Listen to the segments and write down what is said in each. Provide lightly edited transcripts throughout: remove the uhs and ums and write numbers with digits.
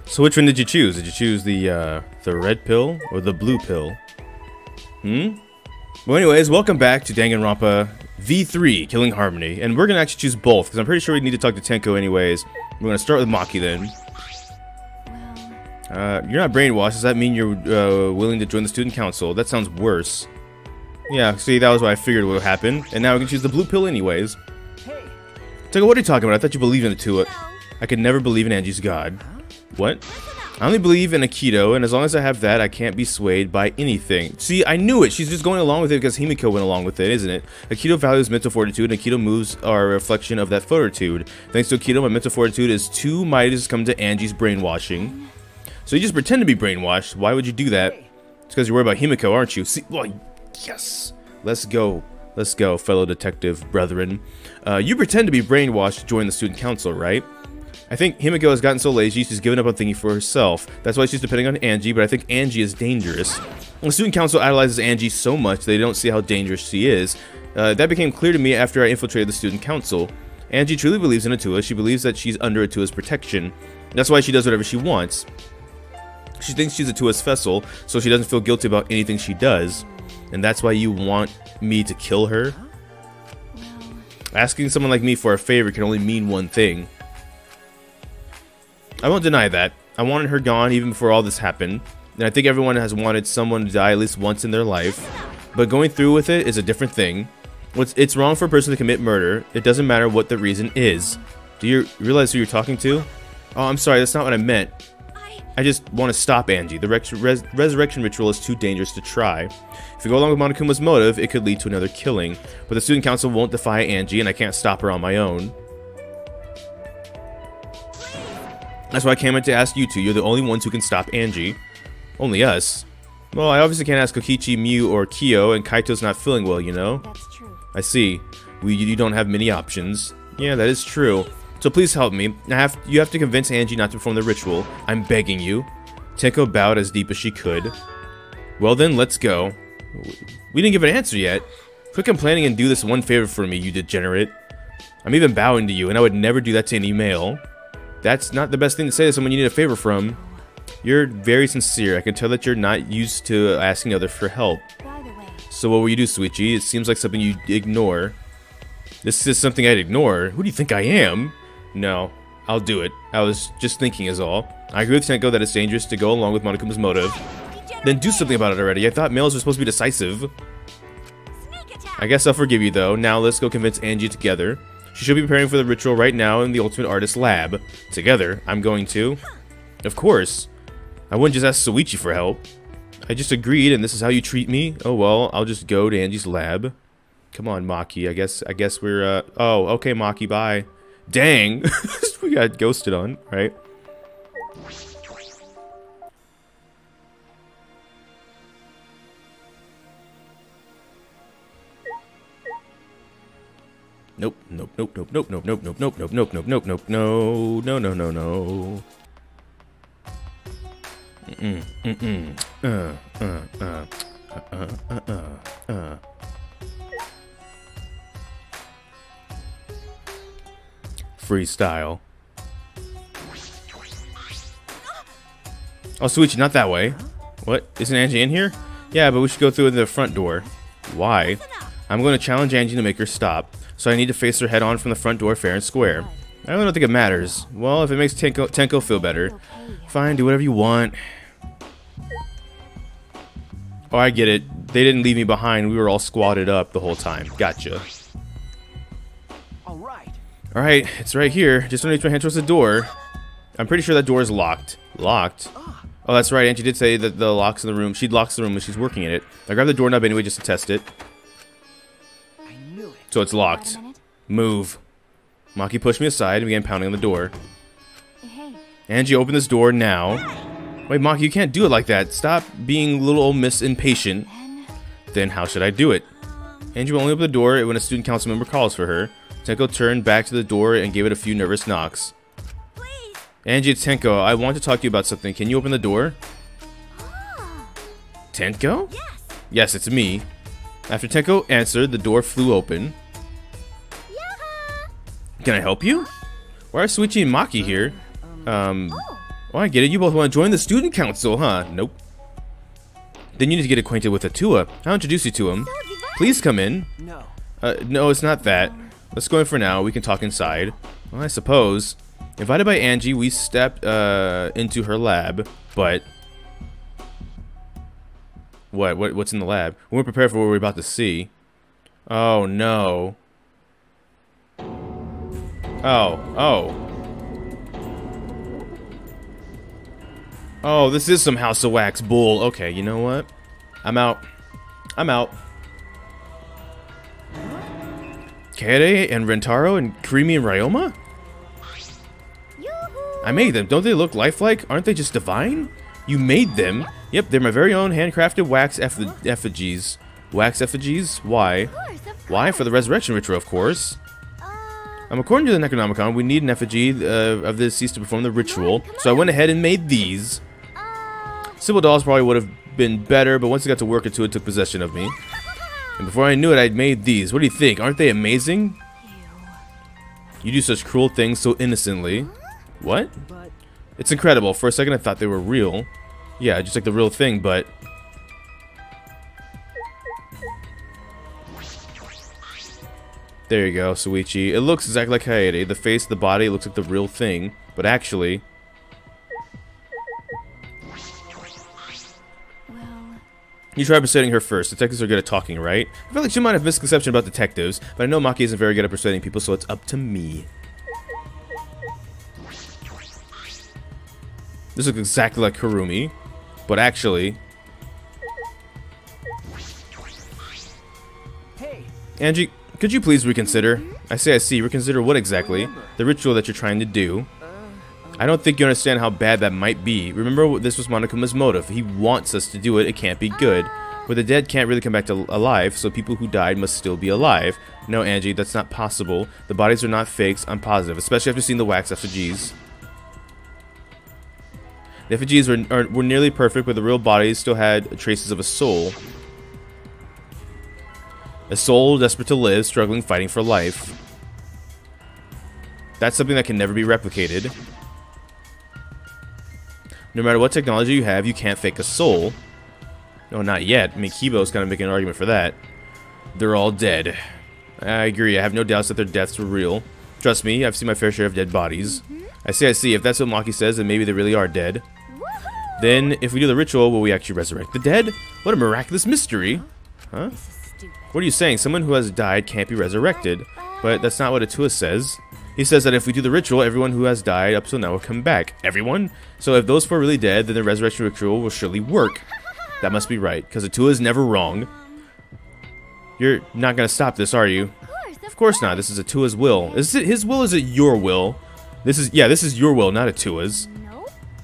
So which one did you choose? Did you choose the red pill or the blue pill? Well, anyways, welcome back to Danganronpa V3, Killing Harmony. And we're going to actually choose both, because I'm pretty sure we need to talk to Tenko anyways. We're going to start with Maki then. You're not brainwashed. Does that mean you're willing to join the student council? That sounds worse. Yeah, see, that was what I figured would happen. And now we can choose the blue pill anyways. Tenko, what are you talking about? I thought you believed in it too. I could never believe in Angie's god. What? I only believe in Aikido, and as long as I have that, I can't be swayed by anything. See, I knew it. She's just going along with it because Himiko went along with it, isn't it? Aikido values mental fortitude, and Aikido moves are a reflection of that fortitude. Thanks to Aikido, my mental fortitude is too mighty to succumb to Angie's brainwashing. So you just pretend to be brainwashed. Why would you do that? It's because you're worried about Himiko, aren't you? See, well, yes. Let's go. Let's go, fellow detective brethren. You pretend to be brainwashed to join the student council, right? I think Himiko has gotten so lazy, she's given up on thinking for herself. That's why she's depending on Angie, but I think Angie is dangerous. The student council idolizes Angie so much they don't see how dangerous she is. That became clear to me after I infiltrated the student council. Angie truly believes in Atua. She believes that she's under Atua's protection. That's why she does whatever she wants. She thinks she's Atua's vessel, so she doesn't feel guilty about anything she does. And that's why you want me to kill her? Asking someone like me for a favor can only mean one thing. I won't deny that. I wanted her gone even before all this happened, and I think everyone has wanted someone to die at least once in their life, but going through with it is a different thing. It's wrong for a person to commit murder. It doesn't matter what the reason is. Do you realize who you're talking to? Oh, I'm sorry, that's not what I meant. I just want to stop Angie. The resurrection ritual is too dangerous to try. If you go along with Monokuma's motive, it could lead to another killing, but the student council won't defy Angie, and I can't stop her on my own. That's why I came in to ask you two. You're the only ones who can stop Angie. Only us. Well, I obviously can't ask Kokichi, Miu, or Kyo, and Kaito's not feeling well, you know? That's true. I see. You don't have many options. Yeah, that is true. So please help me. You have to convince Angie not to perform the ritual. I'm begging you. Tenko bowed as deep as she could. Well then, let's go. We didn't give an answer yet. Quit complaining and do this one favor for me, you degenerate. I'm even bowing to you, and I would never do that to any male. That's not the best thing to say to someone you need a favor from. You're very sincere. I can tell that you're not used to asking others for help. By the way. So what will you do, Suichi? It seems like something you ignore. This is something I'd ignore. Who do you think I am? No, I'll do it. I was just thinking is all. I agree with Tenko that it's dangerous to go along with Monokuma's motive. Then do something about it already. I thought males were supposed to be decisive. I guess I'll forgive you though. Now let's go convince Angie together. She should be preparing for the ritual right now in the Ultimate Artist lab. Together, I'm going to. Of course. I wouldn't just ask Suichi for help. I just agreed, and this is how you treat me? Oh well, I'll just go to Angie's lab. Come on, Maki. I guess we're, oh, okay, Maki, bye. Dang! We got ghosted on, right? Nope, nope, nope, nope, nope, nope, nope, nope, nope, nope, nope, nope, nope, nope, no, no, no, no, no. Freestyle. Oh, Suichi, not that way. What? Isn't Angie in here? Yeah, but we should go through the front door. Why? I'm going to challenge Angie to make her stop. So I need to face her head on from the front door fair and square. I really don't think it matters. Well, if it makes Tenko feel better. Fine, do whatever you want. Oh, I get it. They didn't leave me behind. We were all squatted up the whole time. Gotcha. Alright, it's right here. Just underneath my hand towards the door. I'm pretty sure that door is locked. Locked? Oh, that's right. Angie did say that the locks in the room. She locks the room when she's working in it. I grabbed the doorknob anyway just to test it. So it's locked. Move. Maki pushed me aside and began pounding on the door. Hey. Angie, open this door now. Wait, Maki, you can't do it like that. Stop being little old Miss Impatient. Then how should I do it? Angie will only open the door when a student council member calls for her. Tenko turned back to the door and gave it a few nervous knocks. Please. Angie, it's Tenko. I want to talk to you about something. Can you open the door? Tenko? Yes. Yes, it's me. After Tenko answered, the door flew open. Can I help you? Why are Suichi and Maki here? Oh, I get it. You both want to join the student council, huh? Nope. Then you need to get acquainted with Atua. I'll introduce you to him. Please come in. No. No, it's not that. Let's go in for now. We can talk inside. Well, I suppose. Invited by Angie, we stepped into her lab, but... What's in the lab? We weren't prepared for what we're about to see. Oh, no. Oh. Oh, this is some House of Wax bull. Okay, you know what? I'm out. Kaede and Rentaro and Kirimi and Ryoma? I made them. Don't they look lifelike? Aren't they just divine? You made them? Yep, they're my very own handcrafted wax effigies. Wax effigies? Why? Why? For the resurrection ritual, of course. According to the Necronomicon, we need an effigy of the deceased to perform the ritual, so I went ahead and made these. Simple dolls probably would have been better, but once I got to work into it, took possession of me. And before I knew it, I'd made these. What do you think? Aren't they amazing? You do such cruel things so innocently. What? It's incredible. For a second, I thought they were real. Yeah, just like the real thing, but... There you go, Suichi. It looks exactly like Kaede. The face, the body, looks like the real thing. But actually... You try persuading her first. Detectives are good at talking, right? I feel like she might have a misconception about detectives, but I know Maki isn't very good at persuading people, so it's up to me. This looks exactly like Kurumi, but actually... Hey. Angie, could you please reconsider? I see. Reconsider what exactly? The ritual that you're trying to do. I don't think you understand how bad that might be. Remember, this was Monokuma's motive. He wants us to do it. It can't be good. Where the dead can't really come back to alive, so people who died must still be alive. No, Angie, that's not possible. The bodies are not fakes, I'm positive, especially after seeing the wax effigies. The effigies were nearly perfect, but the real bodies still had traces of a soul. A soul desperate to live, struggling, fighting for life. That's something that can never be replicated. No matter what technology you have, you can't fake a soul. No, not yet. I mean, Kibo's kind of making an argument for that. They're all dead. I agree. I have no doubts that their deaths were real. Trust me, I've seen my fair share of dead bodies. I see. If that's what Maki says, then maybe they really are dead. Then, if we do the ritual, will we actually resurrect the dead? What a miraculous mystery. Huh? What are you saying? Someone who has died can't be resurrected. But that's not what Atua says. He says that if we do the ritual, everyone who has died up till now will come back. Everyone? So if those four are really dead, then the resurrection ritual will surely work. That must be right, because Atua is never wrong. You're not going to stop this, are you? Of course not. This is Atua's will. Is it his will or is it your will? This is your will, not Atua's.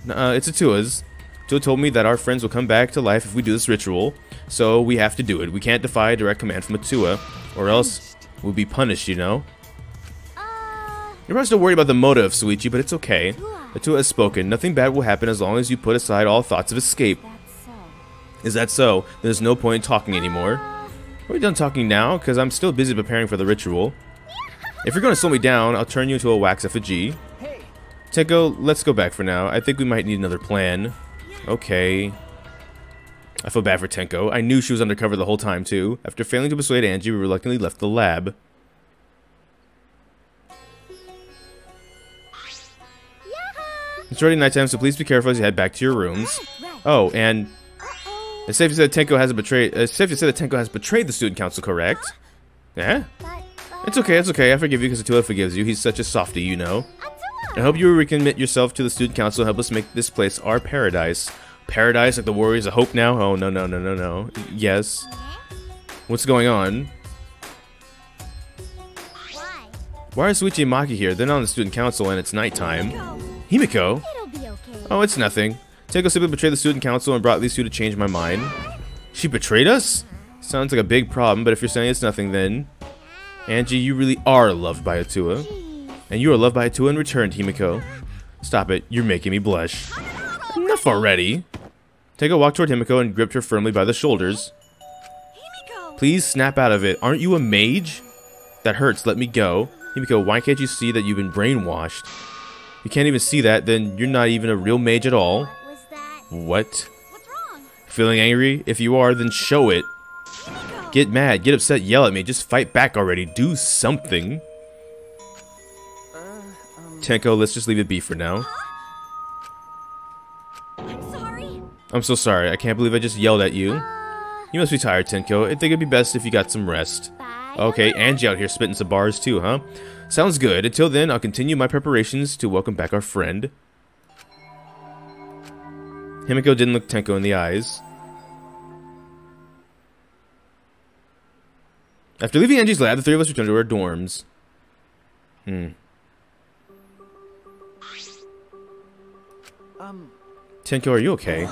It's Atua's. Atua told me that our friends will come back to life if we do this ritual, so we have to do it. We can't defy a direct command from Atua, or else we'll be punished, you know? You're probably still worried about the motive, Suichi, but it's okay. Atua has spoken. Nothing bad will happen as long as you put aside all thoughts of escape. Is that so? There's no point in talking anymore. Are we done talking now? Because I'm still busy preparing for the ritual. If you're going to slow me down, I'll turn you into a wax effigy. Tenko, let's go back for now. I think we might need another plan. Okay. I feel bad for Tenko. I knew she was undercover the whole time, too. After failing to persuade Angie, we reluctantly left the lab. It's already nighttime, so please be careful as you head back to your rooms. Oh, and it's safe to say that Tenko has betrayed. It's safe to say that Tenko has betrayed the student council, correct? Yeah. It's okay. I forgive you because Atua forgives you. He's such a softie, you know. I hope you will recommit yourself to the student council and help us make this place our paradise. Paradise, like the Warriors of Hope now? Oh no. Yes. What's going on? Why are Suichi and Maki here? They're not on the student council and it's nighttime. Himiko? Oh, it's nothing. Tenko simply betrayed the student council and brought these two to change my mind. She betrayed us? Sounds like a big problem, but if you're saying it's nothing, then... Angie, you really are loved by Atua. And you are loved by Atua in return, Himiko. Stop it. You're making me blush. Enough already. Tenko walked toward Himiko and gripped her firmly by the shoulders. Please snap out of it. Aren't you a mage? That hurts. Let me go. Himiko, why can't you see that you've been brainwashed? You can't even see that, then you're not even a real mage at all. What was that? What? What's wrong? Feeling angry? If you are, then show it. Himiko. Get mad, get upset, yell at me. Just fight back already. Do something. Tenko, let's just leave it be for now. I'm sorry. I'm so sorry. I can't believe I just yelled at you. You must be tired, Tenko. I think it'd be best if you got some rest. Bye. Okay, Angie out here spitting some bars too, huh? Sounds good. Until then, I'll continue my preparations to welcome back our friend. Himiko didn't look Tenko in the eyes. After leaving Angie's lab, the three of us returned to our dorms. Tenko, are you okay?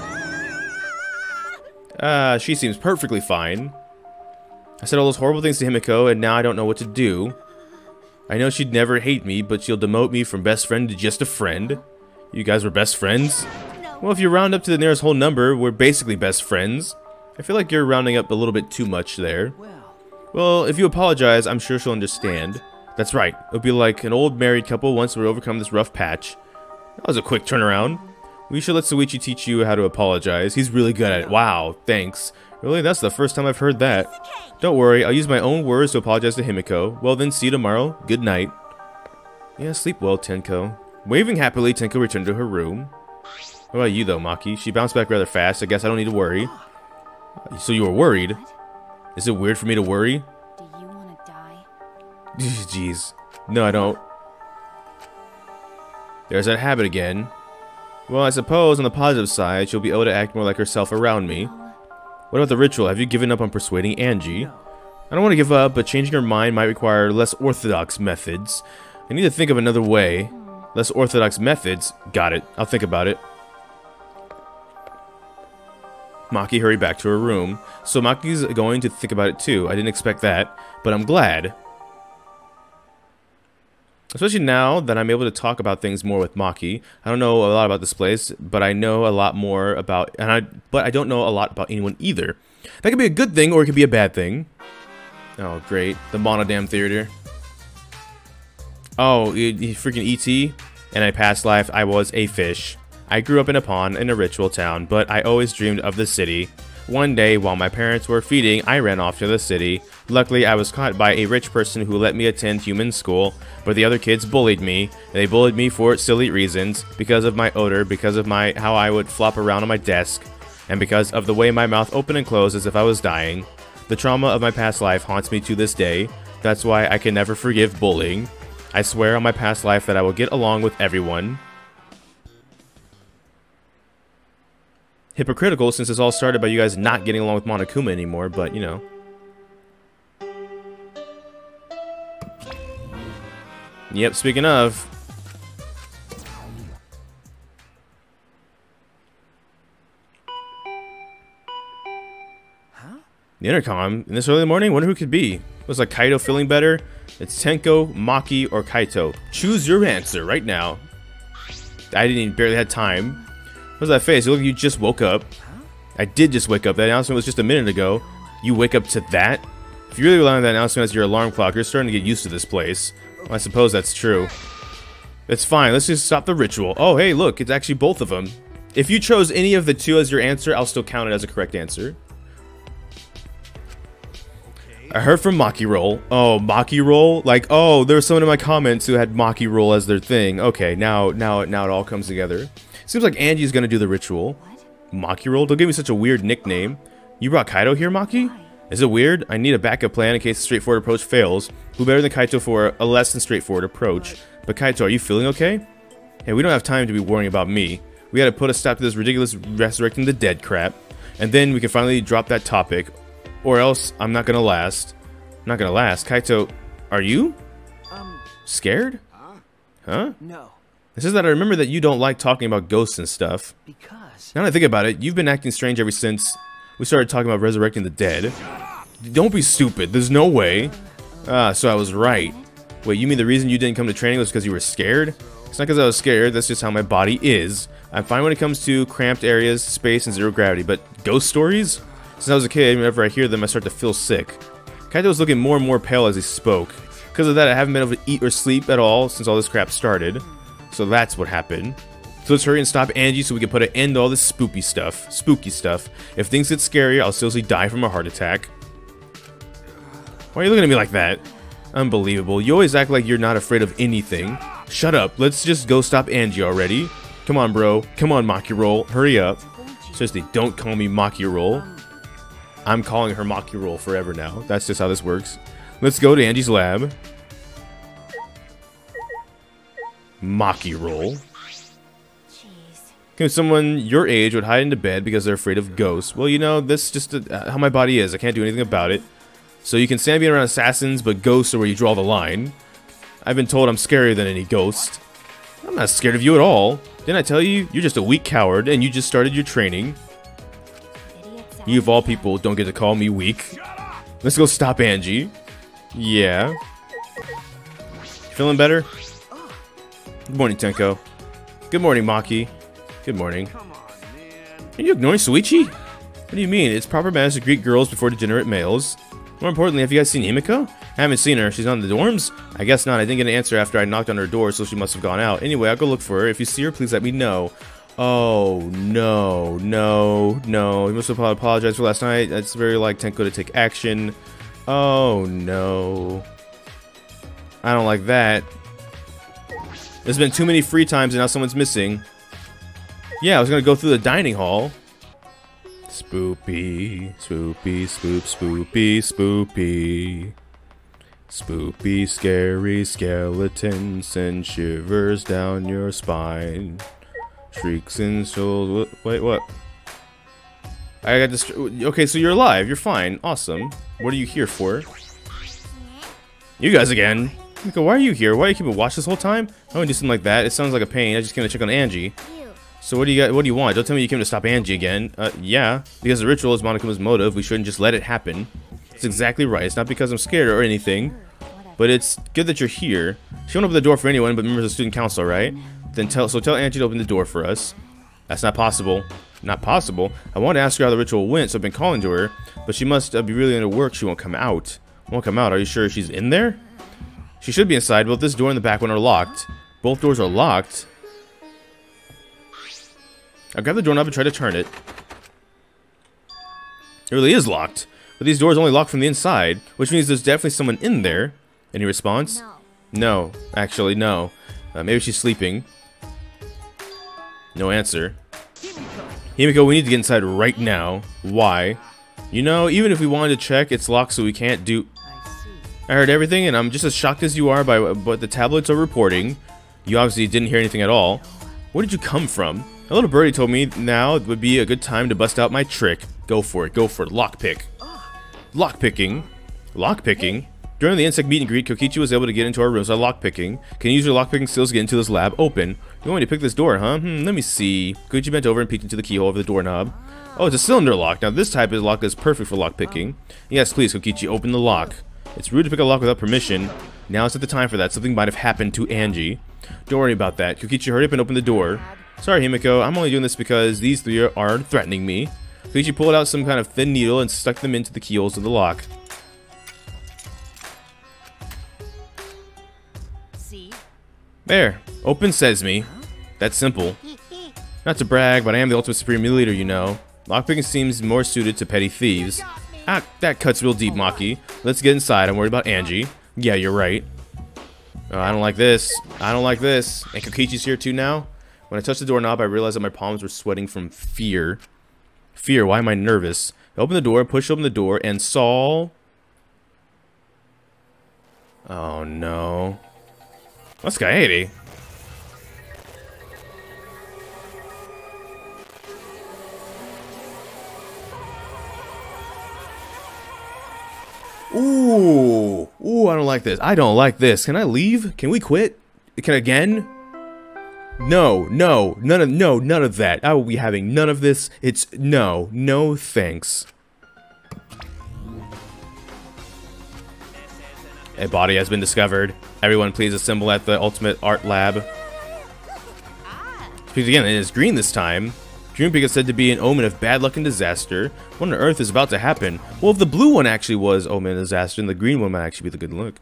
She seems perfectly fine. I said all those horrible things to Himiko, and now I don't know what to do. I know she'd never hate me, but she'll demote me from best friend to just a friend. You guys were best friends? No. Well, if you round up to the nearest whole number, we're basically best friends. I feel like you're rounding up a little bit too much there. Well, if you apologize, I'm sure she'll understand. That's right. It'll be like an old married couple once we overcome this rough patch. That was a quick turnaround. We should let Soichi teach you how to apologize. He's really good at it. Wow, thanks. Really, that's the first time I've heard that. Don't worry, I'll use my own words to apologize to Himiko. Well then, see you tomorrow. Good night. Yeah, sleep well, Tenko. Waving happily, Tenko returned to her room. What about you though, Maki? She bounced back rather fast. I guess I don't need to worry. So you were worried? Is it weird for me to worry? Do you want to die? Jeez. No, I don't. There's that habit again. Well, I suppose on the positive side, she'll be able to act more like herself around me. What about the ritual? Have you given up on persuading Angie? I don't want to give up, but changing her mind might require less orthodox methods. I need to think of another way. Less orthodox methods? Got it. I'll think about it. Maki hurried back to her room. So Maki's going to think about it too. I didn't expect that, but I'm glad. Especially now that I'm able to talk about things more with Maki. I don't know a lot about this place, but I know a lot more about... But I don't know a lot about anyone either. That could be a good thing, or it could be a bad thing. Oh, great. The Monodam Theater. Oh, freaking E.T. In a past life, I was a fish. I grew up in a pond in a ritual town, but I always dreamed of the city. One day, while my parents were feeding, I ran off to the city. Luckily, I was caught by a rich person who let me attend human school, but the other kids bullied me. They bullied me for silly reasons, because of my odor, because of how I would flop around on my desk, and because of the way my mouth opened and closed as if I was dying. The trauma of my past life haunts me to this day. That's why I can never forgive bullying. I swear on my past life that I will get along with everyone. Hypocritical, since this all started by you guys not getting along with Monokuma anymore, but you know. Yep, speaking of. The intercom, in this early morning, wonder who it could be. Was like Kaito feeling better? It's Tenko, Maki, or Kaito. Choose your answer right now. I didn't even barely had time. What's that face? You look like you just woke up. I did just wake up. That announcement was just a minute ago. You wake up to that? If you really rely on that announcement as your alarm clock, you're starting to get used to this place. Well, I suppose that's true. It's fine. Let's just stop the ritual. Oh, hey, look. It's actually both of them. If you chose any of the two as your answer, I'll still count it as a correct answer. I heard from Maki Roll. Oh, Maki Roll? Like, oh, there was someone in my comments who had Maki Roll as their thing. Okay, now it all comes together. Seems like Angie's gonna do the ritual. What? Maki Roll? Don't give me such a weird nickname. You brought Kaito here, Maki? Why? Is it weird? I need a backup plan in case the straightforward approach fails. Who better than Kaito for a less than straightforward approach? But Kaito, are you feeling okay? Hey, we don't have time to be worrying about me. We gotta put a stop to this ridiculous resurrecting the dead crap. And then we can finally drop that topic. Or else, I'm not gonna last. I'm not gonna last. Kaito, are you? Scared? Huh? No. It says that I remember that you don't like talking about ghosts and stuff. Because... Now that I think about it, you've been acting strange ever since we started talking about resurrecting the dead. Don't be stupid. There's no way. Ah, so I was right. Wait, you mean the reason you didn't come to training was because you were scared? It's not because I was scared. That's just how my body is. I'm fine when it comes to cramped areas, space, and zero gravity. But ghost stories? Since I was a kid, whenever I hear them, I start to feel sick. Kaito was looking more and more pale as he spoke. Because of that, I haven't been able to eat or sleep at all since all this crap started. So that's what happened. So let's hurry and stop Angie so we can put an end to all this spooky stuff. If things get scarier, I'll seriously die from a heart attack. Why are you looking at me like that? Unbelievable. You always act like you're not afraid of anything. Shut up. Let's just go stop Angie already. Come on, bro. Come on, Maki-Roll. Hurry up. Seriously, don't call me Maki-Roll. I'm calling her Maki-Roll forever now. That's just how this works. Let's go to Angie's lab. Maki-Roll. If someone your age would hide into bed because they're afraid of ghosts. Well, you know, that's just how my body is. I can't do anything about it. So you can stand being around assassins, but ghosts are where you draw the line. I've been told I'm scarier than any ghost. I'm not scared of you at all. Didn't I tell you? You're just a weak coward, and you just started your training. You of all people don't get to call me weak. Let's go stop Angie. Yeah. Feeling better? Good morning, Tenko. Good morning, Maki. Good morning. Are you ignoring Suichi? What do you mean? It's proper manners to greet girls before degenerate males. More importantly, have you guys seen Himiko? I haven't seen her. She's on the dorms? I guess not. I didn't get an answer after I knocked on her door, so she must have gone out. Anyway, I'll go look for her. If you see her, please let me know. Oh, no. You must have apologized for last night. That's very like Tenko to take action. Oh, no. I don't like that. There's been too many free times and now someone's missing. Yeah, I was gonna go through the dining hall. Spoopy, spoopy, spoopy, spoopy. Spoopy, scary skeletons send shivers down your spine. Shrieks and souls. Wait, what? I got this. Okay, so you're alive. You're fine. Awesome. What are you here for? You guys again. Miko, why are you here? Why are you keeping watch this whole time? I wouldn't do something like that. It sounds like a pain. I just came to check on Angie. So what do you got? What do you want? Don't tell me you came to stop Angie again. Yeah. Because the ritual is Monokuma's motive. We shouldn't just let it happen. It's exactly right. It's not because I'm scared or anything. But it's good that you're here. She won't open the door for anyone but members of the student council, right? Then tell Angie to open the door for us. That's not possible. Not possible? I wanted to ask her how the ritual went, so I've been calling to her. But she must be really into work. She won't come out. Won't come out. Are you sure she's in there? She should be inside. Both this door and the back one are locked. Both doors are locked. I'll grab the doorknob and try to turn it. It really is locked. But these doors only lock from the inside, which means there's definitely someone in there. Any response? No. Actually, no. Maybe she's sleeping. No answer. Himiko, we need to get inside right now. Why? You know, even if we wanted to check, it's locked, so we can't do... I heard everything, and I'm just as shocked as you are by what the tablets are reporting. You obviously didn't hear anything at all. Where did you come from? A little birdie told me now it would be a good time to bust out my trick. Go for it. Go for it. Lockpick. Lockpicking. Lockpicking. During the insect meet and greet, Kokichi was able to get into our rooms by lockpicking. Can you use your lockpicking skills to get into this lab? Open. You want me to pick this door, huh? Let me see. Kokichi bent over and peeked into the keyhole of the doorknob. Oh, it's a cylinder lock. Now this type of lock is perfect for lockpicking. Yes, please, Kokichi, open the lock. It's rude to pick a lock without permission. Now is not the time for that. Something might have happened to Angie. Don't worry about that. Kokichi, hurry up and open the door. Sorry, Himiko. I'm only doing this because these three are threatening me. Kokichi pulled out some kind of thin needle and stuck them into the keyholes of the lock. See? There. Open Sesame. That's simple. Not to brag, but I am the ultimate supreme leader, you know. Lockpicking seems more suited to petty thieves. Ah, that cuts real deep, Maki. Let's get inside. I'm worried about Angie. Yeah, you're right. Oh, I don't like this. I don't like this. And Kokichi's here too now? When I touched the doorknob, I realized that my palms were sweating from fear. Fear? Why am I nervous? I opened the door, pushed open the door, and saw... Oh, no. What's Kaede? Ooh. Ooh, I don't like this. I don't like this. Can I leave? Can we quit? Can again? No, none of that. I will be having none of this. It's no thanks. A body has been discovered. Everyone please assemble at the Ultimate Art Lab. Speak again, it is green this time. Dream Peak is said to be an omen of bad luck and disaster. What on earth is about to happen? Well, if the blue one actually was omen and disaster, and the green one might actually be the good luck.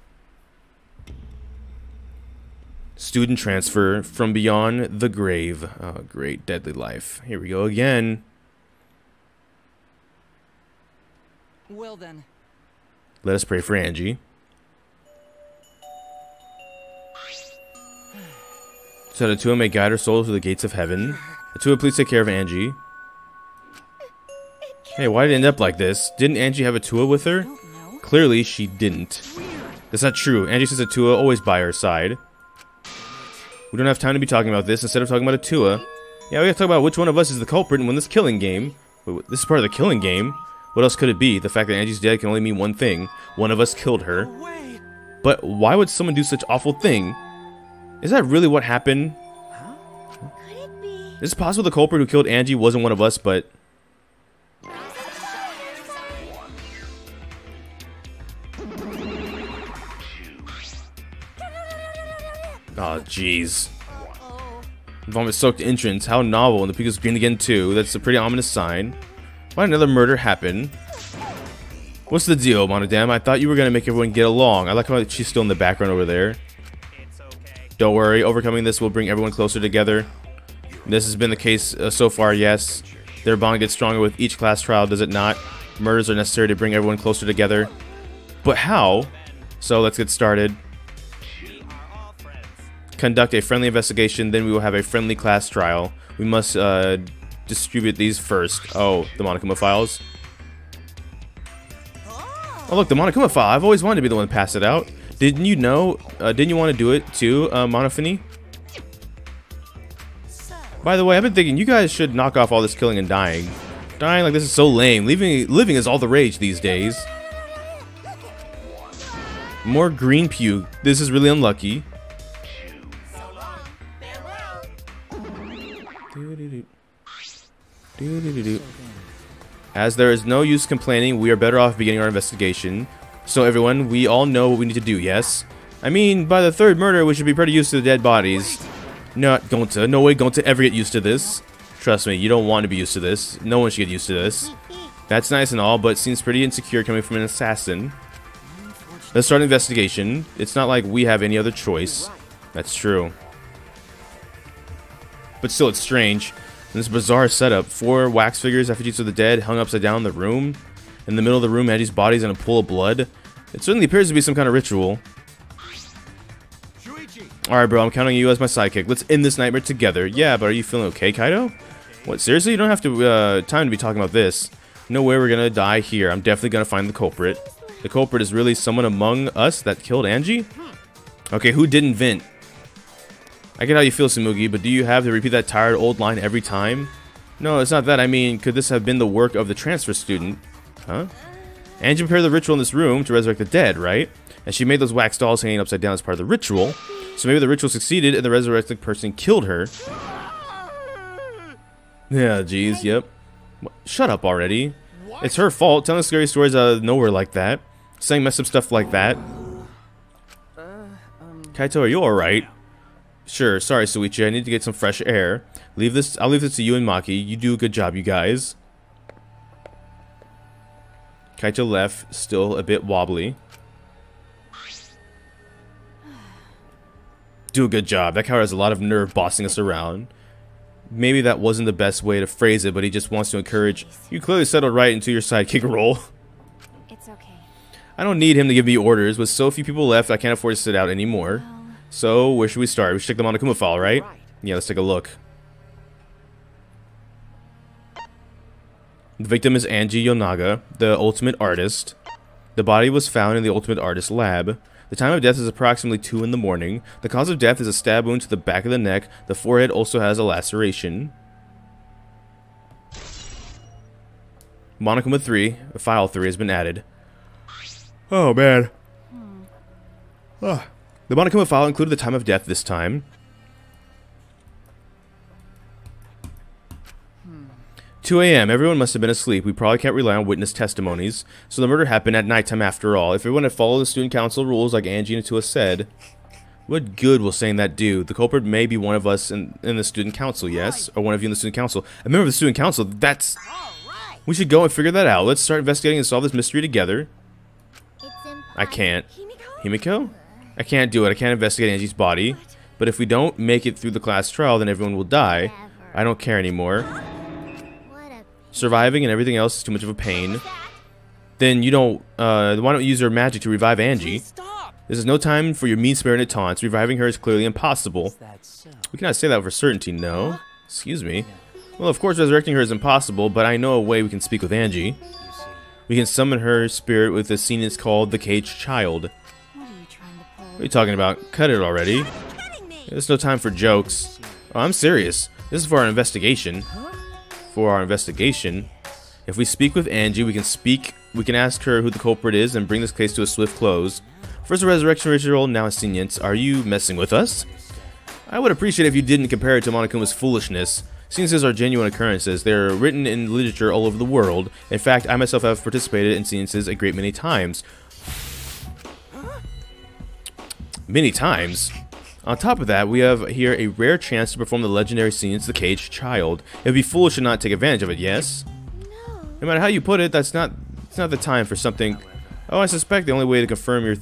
Student transfer from beyond the grave. Oh, great, deadly life. Here we go again. Well then. Let us pray for Angie. So the Tua may guide her soul to the gates of heaven. The Tua, please take care of Angie. Hey, why did it end up like this? Didn't Angie have a Tua with her? Clearly, she didn't. That's not true. Angie says a Tua always by her side. We don't have time to be talking about this. Instead of talking about a Tua, yeah, we gotta talk about which one of us is the culprit and win this killing game. Wait, this is part of the killing game? What else could it be? The fact that Angie's dead can only mean one thing. One of us killed her. But why would someone do such awful thing? Is that really what happened? Could it be? Is it possible the culprit who killed Angie wasn't one of us, but... Oh, jeez. Vomit-soaked entrance. How novel. And the peak is green again, too. That's a pretty ominous sign. Why did another murder happen? What's the deal, Monodam? I thought you were going to make everyone get along. I like how she's still in the background over there. Don't worry. Overcoming this will bring everyone closer together. This has been the case so far, yes. Their bond gets stronger with each class trial, does it not? Murders are necessary to bring everyone closer together. But how? So let's get started. Conduct a friendly investigation, then we will have a friendly class trial. We must distribute these first. Oh, the Monokuma files. Oh look, the Monokuma file. I've always wanted to be the one to pass it out. Didn't you know? Didn't you want to do it too, Monophony? By the way, I've been thinking you guys should knock off all this killing and dying. Dying like this is so lame. Living is all the rage these days. More green puke. This is really unlucky. As there is no use complaining, we are better off beginning our investigation. So everyone, we all know what we need to do, yes? I mean, by the third murder, we should be pretty used to the dead bodies. Not going to. No way going to ever get used to this. Trust me, you don't want to be used to this. No one should get used to this. That's nice and all, but it seems pretty insecure coming from an assassin. Let's start an investigation. It's not like we have any other choice. That's true. But still, it's strange. In this bizarre setup, 4 wax figures, effigies of the dead, hung upside down in the room. In the middle of the room, Angie's body's in a pool of blood. It certainly appears to be some kind of ritual. Alright, bro, I'm counting you as my sidekick. Let's end this nightmare together. Yeah, but are you feeling okay, Kaido? What, seriously? You don't have to, time to be talking about this. No way we're gonna die here. I'm definitely gonna find the culprit. The culprit is really someone among us that killed Angie? Okay, who didn't vent? I get how you feel, Samugi, but do you have to repeat that tired old line every time? No, it's not that. I mean, could this have been the work of the transfer student? Huh? Angie prepared the ritual in this room to resurrect the dead, right? And she made those wax dolls hanging upside down as part of the ritual. So maybe the ritual succeeded and the resurrected person killed her. Yeah, geez, yep. Shut up already. It's her fault telling scary stories out of nowhere like that. Saying messed up stuff like that. Kaito, are you alright? Sure, sorry, Suichi, I need to get some fresh air. I'll leave this to you and Maki. You do a good job, you guys. Kaito left, still a bit wobbly. Do a good job. That coward has a lot of nerve bossing us around. Maybe that wasn't the best way to phrase it, but he just wants to encourage. You clearly settled right into your sidekick role. It's okay. I don't need him to give me orders. With so few people left, I can't afford to sit out anymore. So, where should we start? We should check the Monokuma file, right? Yeah, let's take a look. The victim is Angie Yonaga, the ultimate artist. The body was found in the ultimate artist lab. The time of death is approximately 2 in the morning. The cause of death is a stab wound to the back of the neck. The forehead also has a laceration. Monokuma 3, file 3 has been added. Oh, man. The Monokuma file included the time of death this time. 2 a.m. Everyone must have been asleep. We probably can't rely on witness testimonies. So the murder happened at nighttime after all. If everyone had followed the student council rules like Angie and Tua said, what good will saying that do? The culprit may be one of us in the student council, yes? Or one of you in the student council. A member of the student council, that's... We should go and figure that out. Let's start investigating and solve this mystery together. I can't. Himiko? I can't do it. I can't investigate Angie's body. But if we don't make it through the class trial, then everyone will die. Never. I don't care anymore. What a Surviving and everything else is too much of a pain. Then you don't, why don't you use your magic to revive Angie? Stop! This is no time for your mean-spirited taunts. Reviving her is clearly impossible. We cannot say that for certainty, no. Excuse me. Well, of course resurrecting her is impossible, but I know a way we can speak with Angie. We can summon her spirit with a scene that's called the Caged Child. What are you trying to pull? What are you talking about? Cut it already. Kidding me. There's no time for jokes. Oh, I'm serious. This is for our investigation. For our investigation. If we speak with Angie, we can ask her who the culprit is and bring this case to a swift close. First a resurrection ritual, now a sentience. Are you messing with us? I would appreciate if you didn't compare it to Monokuma's foolishness. Sciences are genuine occurrences. They're written in literature all over the world. In fact, I myself have participated in sciences a great many times. Many times? On top of that, we have here a rare chance to perform the legendary science, the Caged Child. It would be foolish to not take advantage of it, yes? No matter how you put it, it's not the time for something... Oh, I suspect the only way to confirm your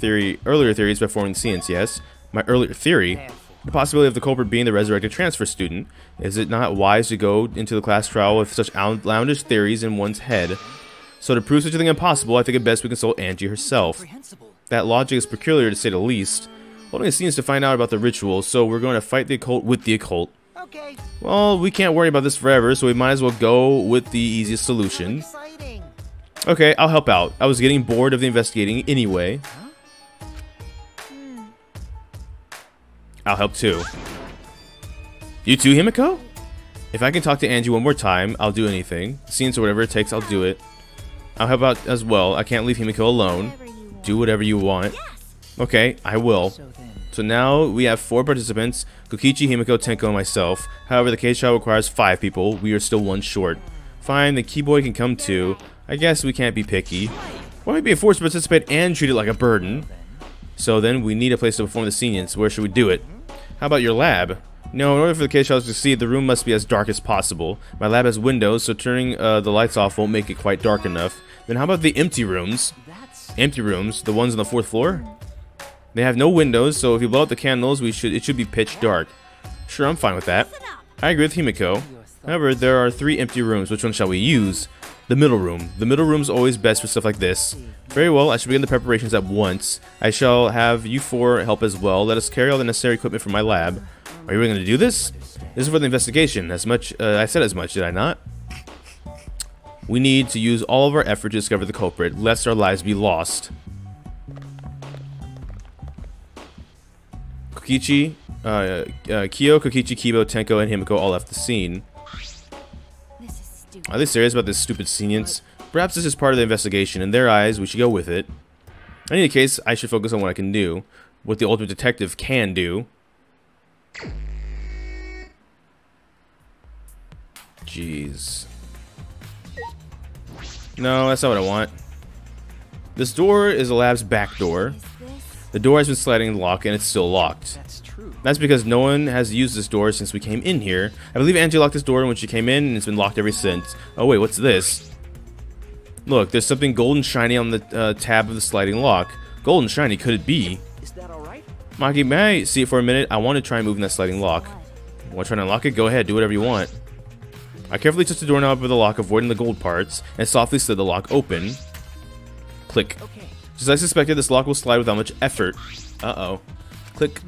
earlier theory is by performing the science, yes? My earlier theory? The possibility of the culprit being the resurrected transfer student. Is it not wise to go into the class trial with such outlandish theories in one's head? So to prove such a thing impossible, I think it best we consult Angie herself. That logic is peculiar to say the least. Holding a science to find out about the ritual, so we're going to fight the occult with the occult. Okay. Well, we can't worry about this forever, so we might as well go with the easiest solution. Exciting. Okay, I'll help out. I was getting bored of the investigating anyway. I'll help too. You too, Himiko? If I can talk to Angie one more time, I'll do anything. Scenes or whatever it takes, I'll do it. I'll help out as well. I can't leave Himiko alone. Do whatever you want. Okay, I will. So now we have 4 participants. Kokichi, Himiko, Tenko, and myself. However, the cage trial requires 5 people. We are still 1 short. Fine, the key boy can come too. I guess we can't be picky. Why be forced to participate and treat it like a burden? So then we need a place to perform the science. Where should we do it? How about your lab? No, in order for the cage trial to succeed, the room must be as dark as possible. My lab has windows, so turning the lights off won't make it quite dark enough. Then how about the empty rooms? Empty rooms? The ones on the 4th floor? They have no windows, so if you blow out the candles, it should be pitch dark. Sure, I'm fine with that. I agree with Himiko. However, there are 3 empty rooms. Which one shall we use? The middle room. The middle room's always best for stuff like this. Very well, I should begin the preparations at once. I shall have you 4 help as well. Let us carry all the necessary equipment from my lab. Are you really going to do this? This is for the investigation. I said as much, did I not? We need to use all of our effort to discover the culprit, lest our lives be lost. Kokichi, Kyo, Kokichi, Kibo, Tenko, and Himiko all left the scene. This is stupid. Are they serious about this stupid science? Perhaps this is part of the investigation. In their eyes, we should go with it. In any case, I should focus on what I can do. What the ultimate detective can do. Jeez. No, that's not what I want. This door is the lab's back door. The door has been sliding in the lock, and it's still locked. That's because no one has used this door since we came in here. I believe Angie locked this door when she came in, and it's been locked ever since. Oh wait, what's this? Look, there's something golden shiny on the tab of the sliding lock. Golden shiny, could it be? Is that alright? Maki, may I see it for a minute? I want to try moving that sliding lock. Want to try to unlock it? Go ahead, do whatever you want. I carefully touched the doorknob of the lock, avoiding the gold parts, and softly slid the lock open. Click. Just as I suspected, this lock will slide without much effort. Uh-oh. Click.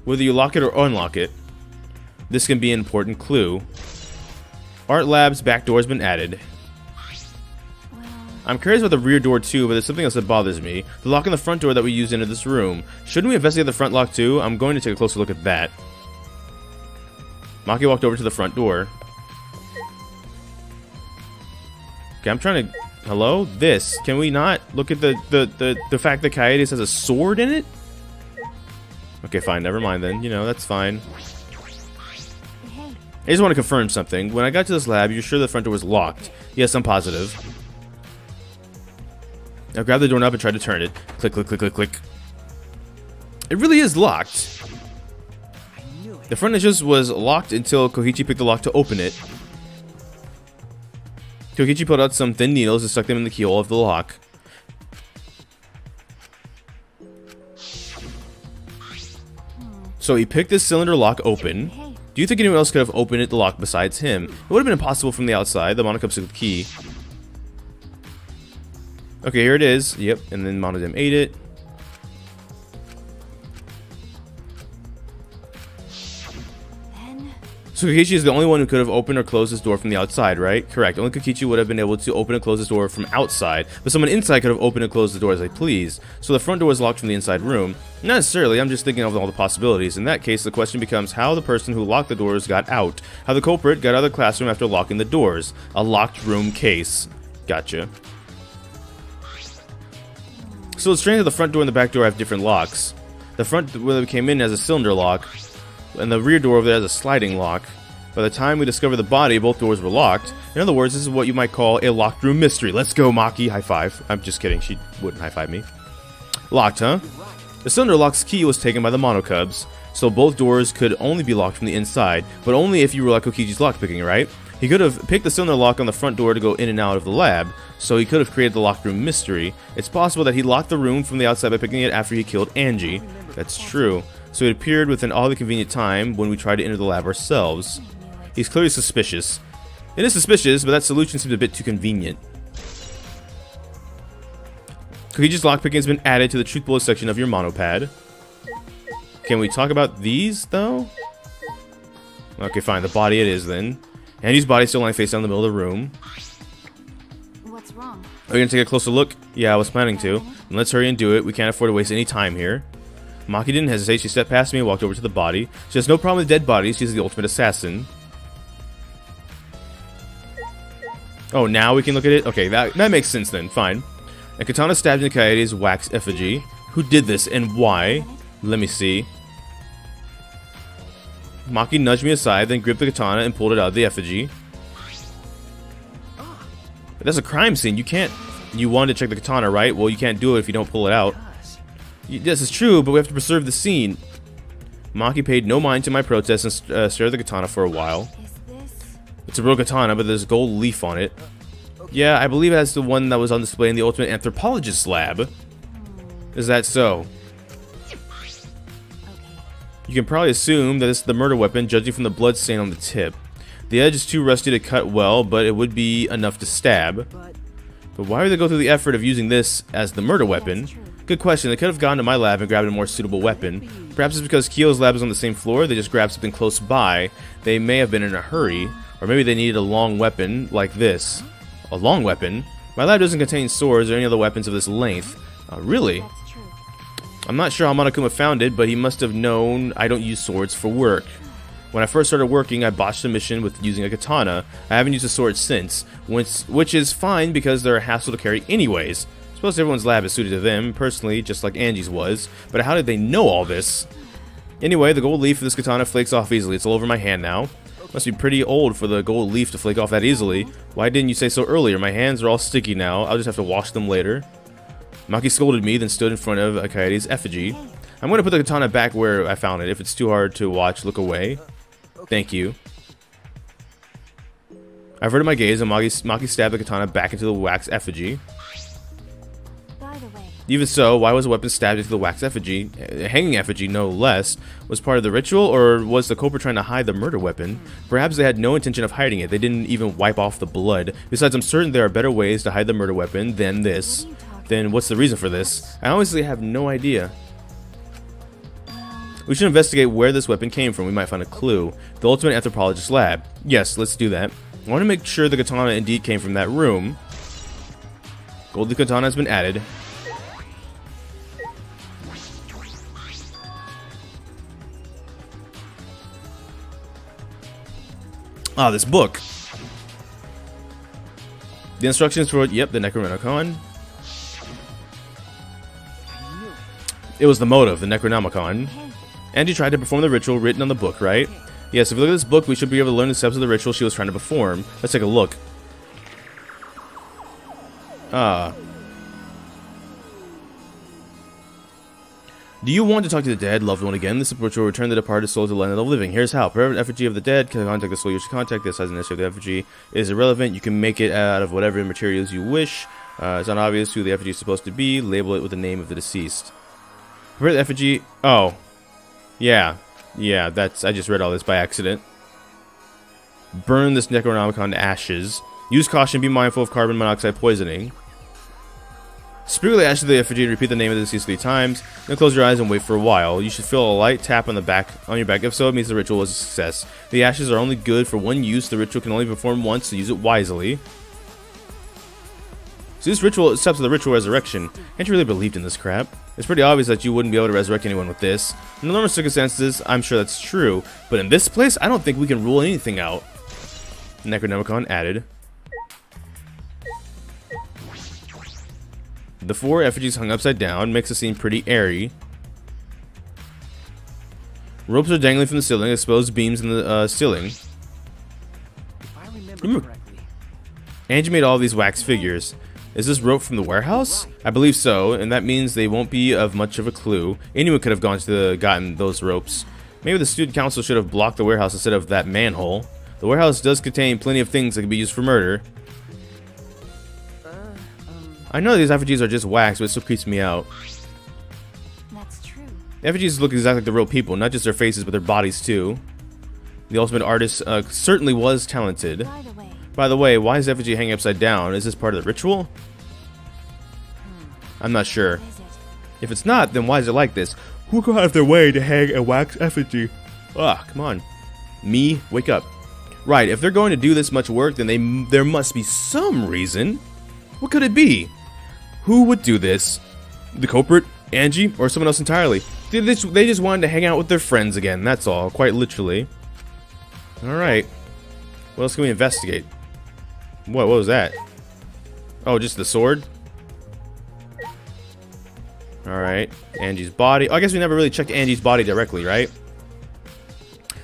Whether you lock it or unlock it, this can be an important clue. Art Lab's back door has been added. I'm curious about the rear door too, but there's something else that bothers me. The lock on the front door that we used into this room. Shouldn't we investigate the front lock too? I'm going to take a closer look at that. Maki walked over to the front door. Okay, I'm trying to... Hello? This. Can we not look at the fact that Kaedes has a sword in it? Okay, fine. Never mind then. You know, that's fine. I just want to confirm something. When I got to this lab, you're sure the front door was locked? Yes, I'm positive. Now grab the doorknob and try to turn it. Click, click, click, click, click. It really is locked. The front edges was locked until Kokichi picked the lock to open it. Kokichi pulled out some thin needles and stuck them in the keyhole of the lock. So he picked this cylinder lock open. Do you think anyone else could have opened the lock besides him? It would have been impossible from the outside. The Monocub took the key. Okay, here it is. Yep, and then Monodem ate it. So Kokichi is the only one who could have opened or closed this door from the outside, right? Correct. Only Kokichi would have been able to open and close this door from outside, but someone inside could have opened and closed the door as they please. So the front door was locked from the inside room. Not necessarily, I'm just thinking of all the possibilities. In that case, the question becomes how the person who locked the doors got out. How the culprit got out of the classroom after locking the doors. A locked room case. Gotcha. So it's strange that the front door and the back door have different locks. The front where we came in has a cylinder lock, and the rear door over there has a sliding lock. By the time we discovered the body, both doors were locked. In other words, this is what you might call a locked room mystery. Let's go, Maki. High five. I'm just kidding. She wouldn't high five me. Locked, huh? The cylinder lock's key was taken by the Monocubs, so both doors could only be locked from the inside, but only if you were like Kokichi's lockpicking, right? He could have picked the cylinder lock on the front door to go in and out of the lab, so he could have created the locked room mystery. It's possible that he locked the room from the outside by picking it after he killed Angie. That's true. So it appeared with an oddly convenient time when we tried to enter the lab ourselves. He's clearly suspicious. It is suspicious, but that solution seems a bit too convenient. Kokichi's lockpicking has been added to the truth bullet section of your monopad. Can we talk about these, though? Okay, fine. The body it is, then. Angie's body's still lying face down in the middle of the room. What's wrong? Are you gonna take a closer look? Yeah, I was planning to. Then let's hurry and do it. We can't afford to waste any time here. Maki didn't hesitate. She stepped past me and walked over to the body. She has no problem with dead bodies. She's the ultimate assassin. Oh, now we can look at it? Okay, that makes sense then. Fine. A katana stabbed into Kaede's wax effigy. Who did this and why? Let me see. Maki nudged me aside, then gripped the katana and pulled it out of the effigy. That's a crime scene. You can't... You wanted to check the katana, right? Well, you can't do it if you don't pull it out. This is true, but we have to preserve the scene. Maki paid no mind to my protest and stared at the katana for a while. It's a real katana, but there's a gold leaf on it. Yeah, I believe that's the one that was on display in the Ultimate Anthropologist lab. Is that so? You can probably assume that it's the murder weapon, judging from the blood stain on the tip. The edge is too rusty to cut well, but it would be enough to stab. But why would they go through the effort of using this as the murder weapon? Good question. They could have gone to my lab and grabbed a more suitable weapon. Perhaps it's because Kyo's lab is on the same floor, they just grabbed something close by. They may have been in a hurry. Or maybe they needed a long weapon, like this. A long weapon? My lab doesn't contain swords or any other weapons of this length. Really? I'm not sure how Monokuma found it, but he must have known I don't use swords for work. When I first started working, I botched a mission with using a katana. I haven't used a sword since, which is fine because they're a hassle to carry anyways. I suppose everyone's lab is suited to them, personally, just like Angie's was. But how did they know all this? Anyway, the gold leaf of this katana flakes off easily. It's all over my hand now. Must be pretty old for the gold leaf to flake off that easily. Why didn't you say so earlier? My hands are all sticky now. I'll just have to wash them later. Maki scolded me, then stood in front of Kaede's effigy. I'm going to put the katana back where I found it. If it's too hard to watch, look away. Thank you. I averted my gaze, and Maki stabbed the katana back into the wax effigy. Even so, why was a weapon stabbed into the wax effigy? A hanging effigy, no less. Was part of the ritual, or was the culprit trying to hide the murder weapon? Perhaps they had no intention of hiding it. They didn't even wipe off the blood. Besides, I'm certain there are better ways to hide the murder weapon than this. Then what's the reason for this? I honestly have no idea. We should investigate where this weapon came from. We might find a clue. The Ultimate Anthropologist lab. Yes, let's do that. I want to make sure the katana indeed came from that room. Gold katana has been added. Ah, this book. The instructions for, yep, the Necronomicon. It was the motive, the Necronomicon. Angie tried to perform the ritual written on the book, right? Yes, if we look at this book, we should be able to learn the steps of the ritual she was trying to perform. Let's take a look. Do you want to talk to the dead loved one again? This approach will return the departed soul to the land of the living. Here's how. Prepare an effigy of the dead. Can contact the soul you should contact. The size and nature of the effigy is irrelevant. You can make it out of whatever materials you wish. It's not obvious who the effigy is supposed to be. Label it with the name of the deceased. Prepare the effigy. Oh. Yeah. Yeah, I just read all this by accident. Burn this Necronomicon to ashes. Use caution, be mindful of carbon monoxide poisoning. Sprinkle the ashes of the effigy, repeat the name of the deceased 3 times, then close your eyes and wait for a while. You should feel a light tap on your back. If so, it means the ritual was a success. The ashes are only good for one use. The ritual can only be performed once, so use it wisely. So this ritual is steps of the ritual resurrection. Can't you really believed in this crap? It's pretty obvious that you wouldn't be able to resurrect anyone with this. In normal circumstances, I'm sure that's true, but in this place, I don't think we can rule anything out. Necronomicon added. The 4 effigies hung upside down makes the scene pretty airy. Ropes are dangling from the ceiling, exposed beams in the ceiling. If I remember correctly. Angie made all these wax figures. Is this rope from the warehouse? I believe so, and that means they won't be of much of a clue. Anyone could have gotten those ropes. Maybe the student council should have blocked the warehouse instead of that manhole. The warehouse does contain plenty of things that can be used for murder. I know these effigies are just wax, but it still creeps me out. That's true. The effigies look exactly like the real people, not just their faces, but their bodies too. The ultimate artist certainly was talented. By the way, why is the effigy hanging upside down? Is this part of the ritual? I'm not sure. If it's not, then why is it like this? Who could go out of their way to hang a wax effigy? Ugh, come on. Me, wake up. Right, if they're going to do this much work, then there must be some reason. What could it be? Who would do this? The culprit, Angie, or someone else entirely? They just wanted to hang out with their friends again, that's all, quite literally. Alright. What else can we investigate? What was that? Oh, just the sword? Alright. Angie's body. Oh, I guess we never really checked Angie's body directly, right?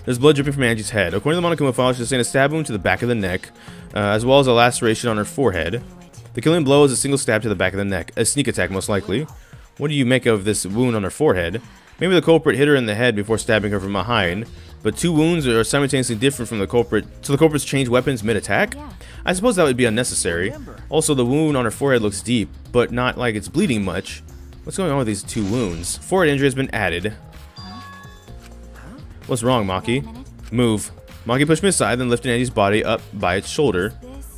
There's blood dripping from Angie's head. According to the Monokuma file, she sustained a stab wound to the back of the neck, as well as a laceration on her forehead. The killing blow is a single stab to the back of the neck. A sneak attack, most likely. What do you make of this wound on her forehead? Maybe the culprit hit her in the head before stabbing her from behind, but 2 wounds are simultaneously different from the culprit, so the culprits change weapons mid-attack? I suppose that would be unnecessary. Also, the wound on her forehead looks deep, but not like it's bleeding much. What's going on with these 2 wounds? Forehead injury has been added. What's wrong, Maki? Move. Maki pushed me aside, then lifted Angie's body up by its shoulder.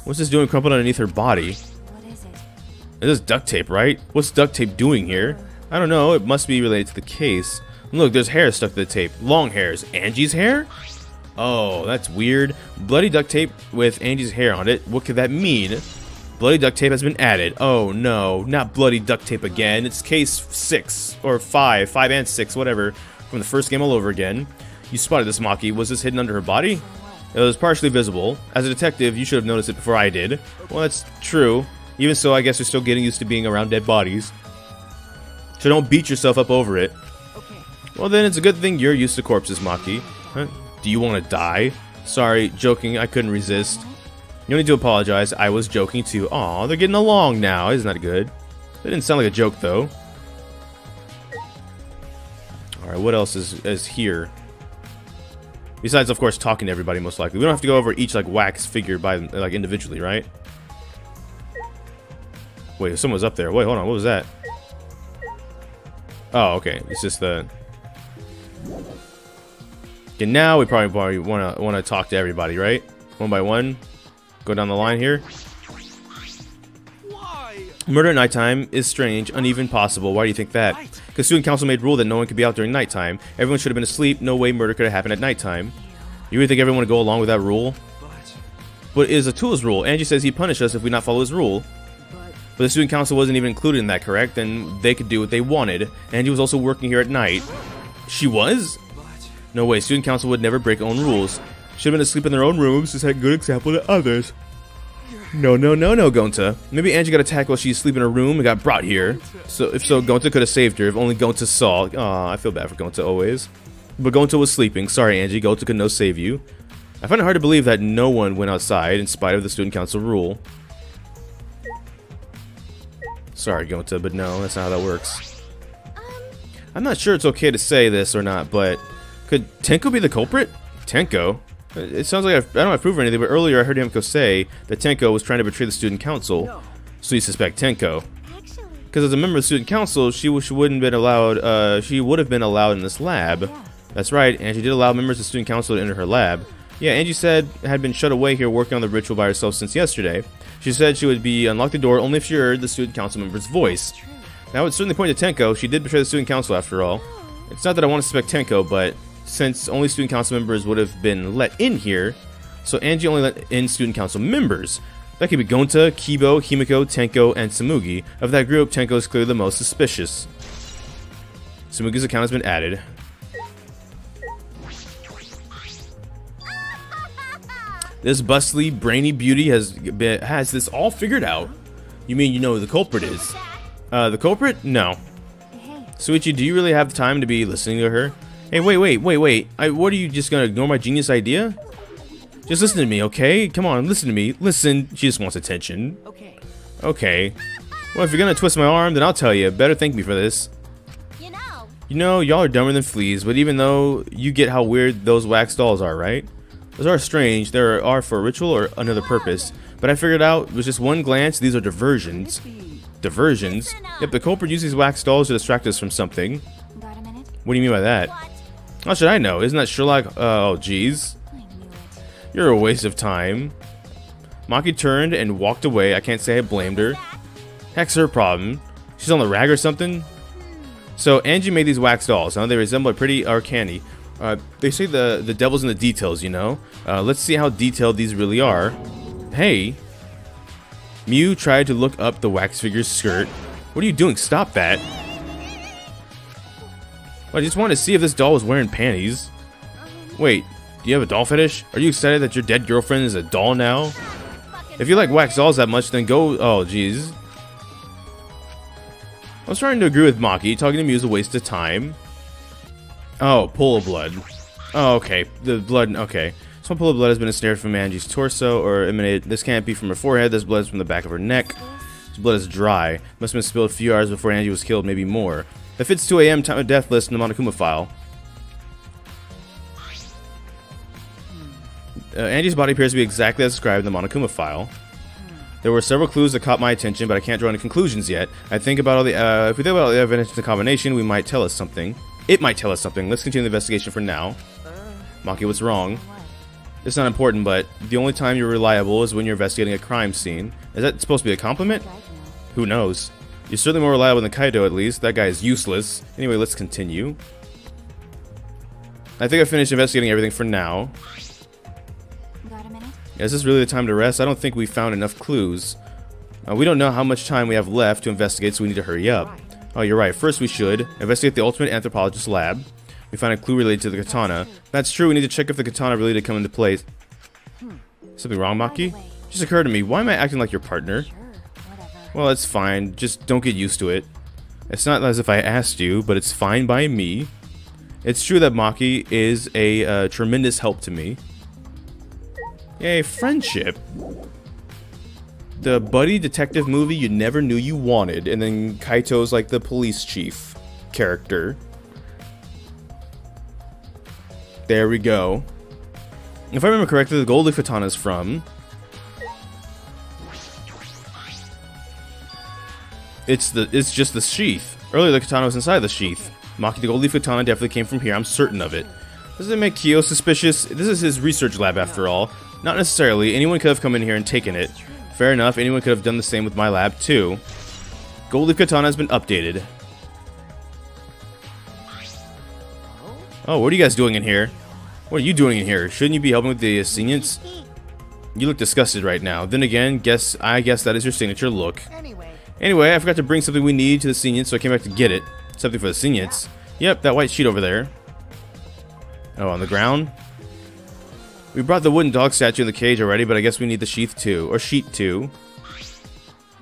What's this doing crumpled underneath her body? This is duct tape, right? What's duct tape doing here? I don't know, it must be related to the case. Look, there's hair stuck to the tape. Long hairs. Angie's hair? Oh, that's weird. Bloody duct tape with Angie's hair on it. What could that mean? Bloody duct tape has been added. Oh no, not bloody duct tape again. It's case 6, or 5 and 6, whatever, from the first game all over again. You spotted this, Maki. Was this hidden under her body? It was partially visible. As a detective, you should have noticed it before I did. Well, that's true. Even so, I guess you're still getting used to being around dead bodies. So don't beat yourself up over it. Okay. Well then, it's a good thing you're used to corpses, Maki. Huh? Do you want to die? Sorry, joking, I couldn't resist. You don't need to apologize, I was joking too. Aw, they're getting along now, isn't that good? That didn't sound like a joke though. Alright, what else is here? Besides, of course, talking to everybody, most likely. We don't have to go over each, like, wax figure by, like, individually, right? Wait, someone's up there. Wait, hold on. What was that? Oh, okay. It's just the... Okay, now we probably want to talk to everybody, right? One by one. Go down the line here. Why? Murder at nighttime is strange, uneven, possible. Why do you think that? Because student council made rule that no one could be out during nighttime. Everyone should have been asleep. No way murder could have happened at nighttime. You really think everyone would go along with that rule? But it is a tool's rule. Angie says he'd punish us if we not follow his rule. But the student council wasn't even included in that, correct? Then they could do what they wanted. Angie was also working here at night. She was? No way, student council would never break own rules. Should have been asleep in their own rooms to set a good example to others. No, Gonta. Maybe Angie got attacked while she was asleep in her room and got brought here. So, if so, Gonta could have saved her if only Gonta saw. Aw, I feel bad for Gonta always. But Gonta was sleeping. Sorry, Angie, Gonta could no save you. I find it hard to believe that no one went outside in spite of the student council rule. Sorry, Gonta, but no, that's not how that works. I'm not sure it's okay to say this or not, but could Tenko be the culprit? Tenko? It sounds like I don't have proof or anything, but earlier I heard Himiko say that Tenko was trying to betray the student council. So you suspect Tenko. Because as a member of the student council, she wouldn't been allowed. She would have been allowed in this lab. That's right, Angie did allow members of the student council to enter her lab. Yeah, Angie said had been shut away here working on the ritual by herself since yesterday. She said she would unlock the door only if she heard the student council member's voice. Now, it would certainly point to Tenko. She did betray the student council after all. It's not that I want to suspect Tenko, but since only student council members would have been let in here, so Angie only let in student council members. That could be Gonta, Kibo, Himiko, Tenko, and Samugi. Of that group, Tenko is clearly the most suspicious. Samugi's account has been added. This bustly, brainy beauty has this all figured out. You mean you know who the culprit is? The culprit? No. Suichi, do you really have the time to be listening to her? Hey, wait. What are you just gonna ignore my genius idea? Just listen to me, okay? Come on, listen to me. Listen. She just wants attention. Okay. Well, if you're gonna twist my arm, then I'll tell you. Better thank me for this. You know, y'all are dumber than fleas, but even though you get how weird those wax dolls are, right? Those are strange. They are for a ritual or another purpose. But I figured out with just one glance, these are diversions. Diversions? Yep, the culprit used these wax dolls to distract us from something. What do you mean by that? How should I know? Isn't that Sherlock? Oh, jeez. You're a waste of time. Maki turned and walked away. I can't say I blamed her. Heck's her problem. She's on the rag or something? So Angie made these wax dolls, huh? They resemble a pretty candy. They say the devil's in the details, you know? Let's see how detailed these really are. Hey. Mew tried to look up the wax figure's skirt. What are you doing? Stop that. I just wanted to see if this doll was wearing panties. Wait, do you have a doll fetish? Are you excited that your dead girlfriend is a doll now? If you like wax dolls that much, then go... Oh, jeez. I was trying to agree with Maki. Talking to Mew is a waste of time. Oh, pool of blood. Oh, okay. The blood... Okay. Some pool of blood has been ensnared from Angie's torso or emanated. This can't be from her forehead. This blood is from the back of her neck. This blood is dry. Must have been spilled a few hours before Angie was killed, maybe more. That fits 2 a.m. time of death list in the Monokuma file. Angie's body appears to be exactly as described in the Monokuma file. There were several clues that caught my attention, but I can't draw any conclusions yet. I think about all the if we think about all the evidence in the combination, we might tell us something. It might tell us something. Let's continue the investigation for now. Maki, what's wrong? It's not important, but the only time you're reliable is when you're investigating a crime scene. Is that supposed to be a compliment? Who knows? You're certainly more reliable than Kaito, at least. That guy is useless. Anyway, let's continue. I think I finished investigating everything for now. Is this really the time to rest? I don't think we found enough clues. We don't know how much time we have left to investigate, so we need to hurry up. Oh, you're right. First, we should investigate the Ultimate Anthropologist lab. We find a clue related to the katana. That's true. We need to check if the katana really did come into place. Something wrong, Maki? Just occurred to me. Why am I acting like your partner? Well, it's fine. Just don't get used to it. It's not as if I asked you, but it's fine by me. It's true that Maki is a tremendous help to me. Yay, friendship. The buddy detective movie you never knew you wanted, and then Kaito's like the police chief character. There we go. If I remember correctly, the gold leaf katana is from... It's just the sheath. Earlier the katana was inside the sheath. Maki, the gold leaf katana definitely came from here, I'm certain of it. Does it make Kyo suspicious? This is his research lab after all. Not necessarily, anyone could have come in here and taken it. Fair enough, anyone could have done the same with my lab too. Gold leaf katana has been updated. Oh, what are you guys doing in here? What are you doing in here? Shouldn't you be helping with the seniors? You look disgusted right now. Then again, I guess that is your signature look. Anyway, I forgot to bring something we need to the seniors, so I came back to get it. Something for the seniors. Yep, that white sheet over there. Oh, on the ground? We brought the wooden dog statue in the cage already, but I guess we need the sheath too. Or sheet too.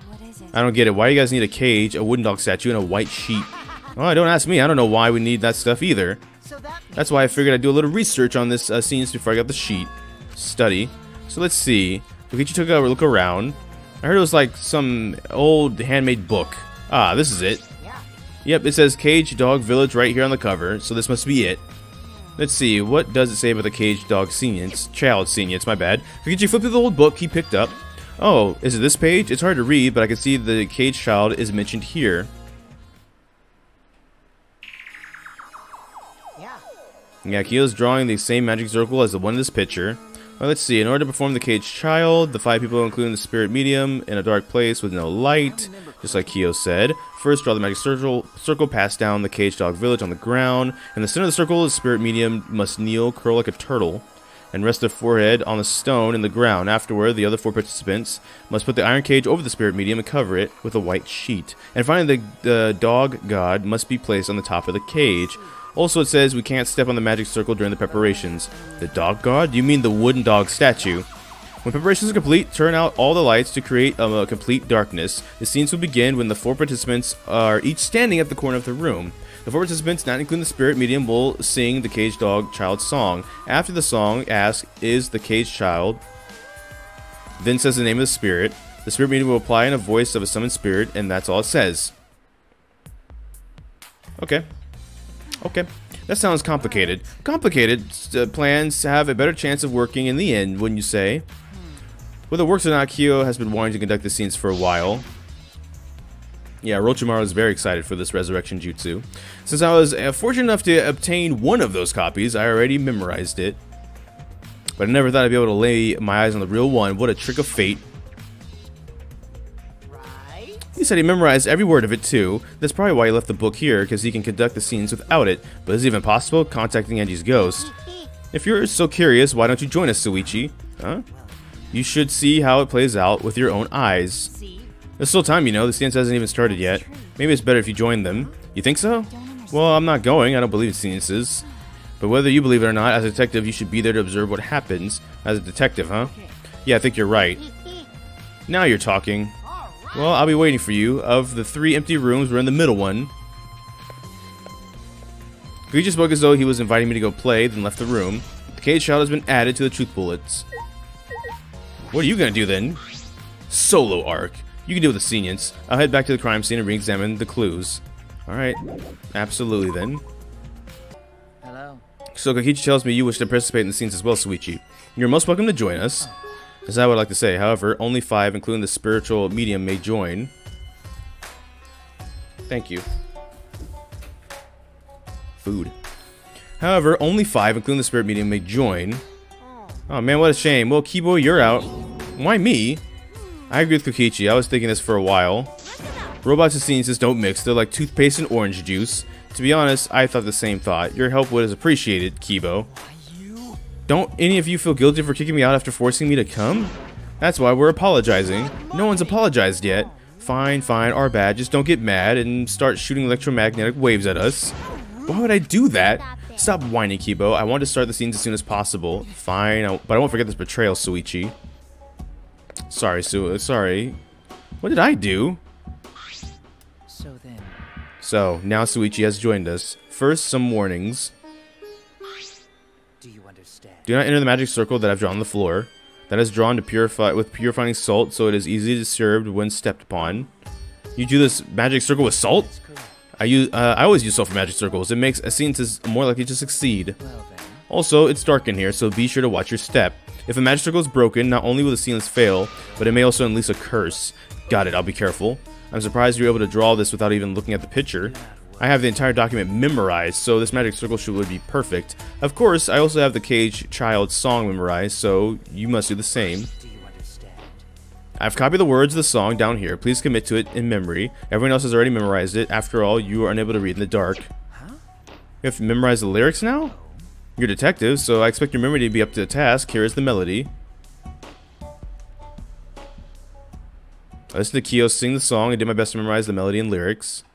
What is it? I don't get it. Why do you guys need a cage, a wooden dog statue, and a white sheet? Oh, don't ask me. I don't know why we need that stuff either. That's why I figured I'd do a little research on this scenes before I got the sheet. Study. So let's see. Kokichi took a look around. I heard it was like some old handmade book. Ah, this is it. Yep, it says Cage Dog Village right here on the cover, so this must be it. Let's see, what does it say about the Cage Dog Seniors? Child Seniors, my bad. Kokichi flipped through the old book he picked up. Oh, is it this page? It's hard to read, but I can see the Cage Child is mentioned here. Yeah, Kyo's drawing the same magic circle as the one in this picture. Well, let's see. In order to perform the caged child, the 5 people, including the spirit medium, in a dark place with no light, just like Kyo said. First, draw the magic circle passed down the caged dog village on the ground. In the center of the circle, the spirit medium must kneel, curl like a turtle, and rest their forehead on the stone in the ground. Afterward, the other 4 participants must put the iron cage over the spirit medium and cover it with a white sheet. And finally, the dog god must be placed on the top of the cage. Also, it says we can't step on the magic circle during the preparations. The dog god? You mean the wooden dog statue? When preparations are complete, turn out all the lights to create a complete darkness. The scenes will begin when the 4 participants are each standing at the corner of the room. The 4 participants, not including the spirit medium, will sing the caged dog child song. After the song, ask, "Is the caged child?" Then says the name of the spirit. The spirit medium will apply in a voice of a summoned spirit, and that's all it says. Okay. Okay, that sounds complicated. Complicated plans have a better chance of working in the end, wouldn't you say? Whether it works or not, Kyo has been wanting to conduct the scenes for a while. Yeah, Orochimaru is very excited for this resurrection jutsu. Since I was fortunate enough to obtain one of those copies, I already memorized it. But I never thought I'd be able to lay my eyes on the real one. What a trick of fate. He said he memorized every word of it too. That's probably why he left the book here, because he can conduct the scenes without it. But is it even possible? Contacting Anji's ghost. If you're so curious, why don't you join us, Suichi? Huh? You should see how it plays out with your own eyes. There's still time, you know. The dance hasn't even started yet. Maybe it's better if you join them. You think so? Well, I'm not going. I don't believe in seances. But whether you believe it or not, as a detective, you should be there to observe what happens. As a detective, huh? Yeah, I think you're right. Now you're talking. Well, I'll be waiting for you. Of the 3 empty rooms, we're in the middle one. Koichi spoke as though he was inviting me to go play, then left the room. The cage child has been added to the truth bullets. What are you gonna do then? Solo arc. You can deal with the seniors. I'll head back to the crime scene and re-examine the clues. Alright. Absolutely then. Hello. So Koichi tells me you wish to participate in the scenes as well, Suichi. You're most welcome to join us. As I would like to say, however, only 5, including the spiritual medium, may join. Thank you. Food. However, only 5, including the spirit medium, may join. Oh man, what a shame. Well, Kibo, you're out. Why me? I agree with Kokichi. I was thinking this for a while. Robots and sciences don't mix. They're like toothpaste and orange juice. To be honest, I thought the same thought. Your help was appreciated, Kibo. Don't any of you feel guilty for kicking me out after forcing me to come? That's why we're apologizing. No one's apologized yet. Fine, fine, our bad. Just don't get mad and start shooting electromagnetic waves at us. Why would I do that? Stop whining, Kibo. I want to start the scenes as soon as possible. Fine, but I won't forget this betrayal, Suichi. Sorry, sorry. What did I do? So, now Suichi has joined us. First, some warnings. Do you understand? Do not enter the magic circle that I've drawn on the floor. That is drawn to purify with purifying salt, so it is easily disturbed when stepped upon. You do this magic circle with salt? I always use salt for magic circles. It makes a scene more likely to succeed. Also, it's dark in here, so be sure to watch your step. If a magic circle is broken, not only will the scenes fail, but it may also unleash a curse. Got it, I'll be careful. I'm surprised you were able to draw this without even looking at the picture. I have the entire document memorized, so this magic circle would be perfect. Of course, I also have the cage child song memorized, so you must do the same. I've copied the words of the song down here. Please commit to it in memory. Everyone else has already memorized it. After all, you are unable to read in the dark. You have to memorize the lyrics now? You're a detective, so I expect your memory to be up to the task. Here is the melody. I listened to Kyo sing the song and did my best to memorize the melody and lyrics.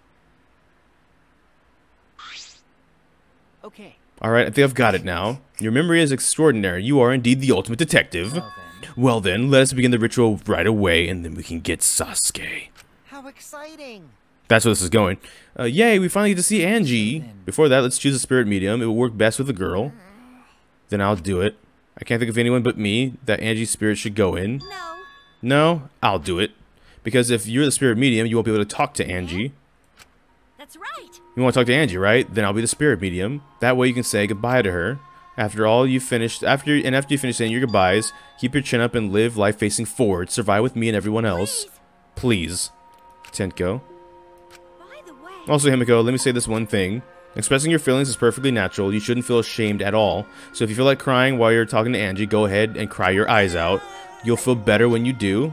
Okay. Alright, I think I've got it now. Your memory is extraordinary. You are indeed the ultimate detective. Well then, let us begin the ritual right away, and then we can get Sasuke. How exciting! That's where this is going. Yay, we finally get to see Anji. Before that, let's choose a spirit medium. It will work best with a girl. Then I'll do it. I can't think of anyone but me that Anji's spirit should go in. No. No, I'll do it. Because if you're the spirit medium, you won't be able to talk to Anji. That's right. You want to talk to Anji, right? Then I'll be the spirit medium. That way you can say goodbye to her. After you finish saying your goodbyes, keep your chin up and live life facing forward. Survive with me and everyone else. Please. Tenko. By the way. Also, Himiko, let me say this one thing. Expressing your feelings is perfectly natural. You shouldn't feel ashamed at all. So if you feel like crying while you're talking to Angie, go ahead and cry your eyes out. You'll feel better when you do.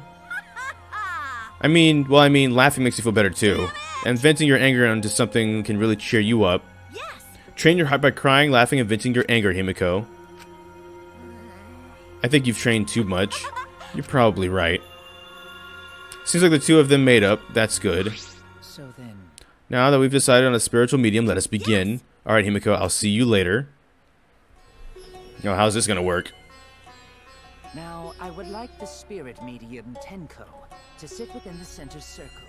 I mean, laughing makes you feel better too. And venting your anger onto something can really cheer you up. Yes. Train your heart by crying, laughing, and venting your anger, Himiko. I think you've trained too much. You're probably right. Seems like the two of them made up. That's good. So then... Now that we've decided on a spiritual medium, let us begin. Yes. Alright, Himiko, I'll see you later. Now, how's this gonna work? Now, I would like the spirit medium Tenko to sit within the center circle.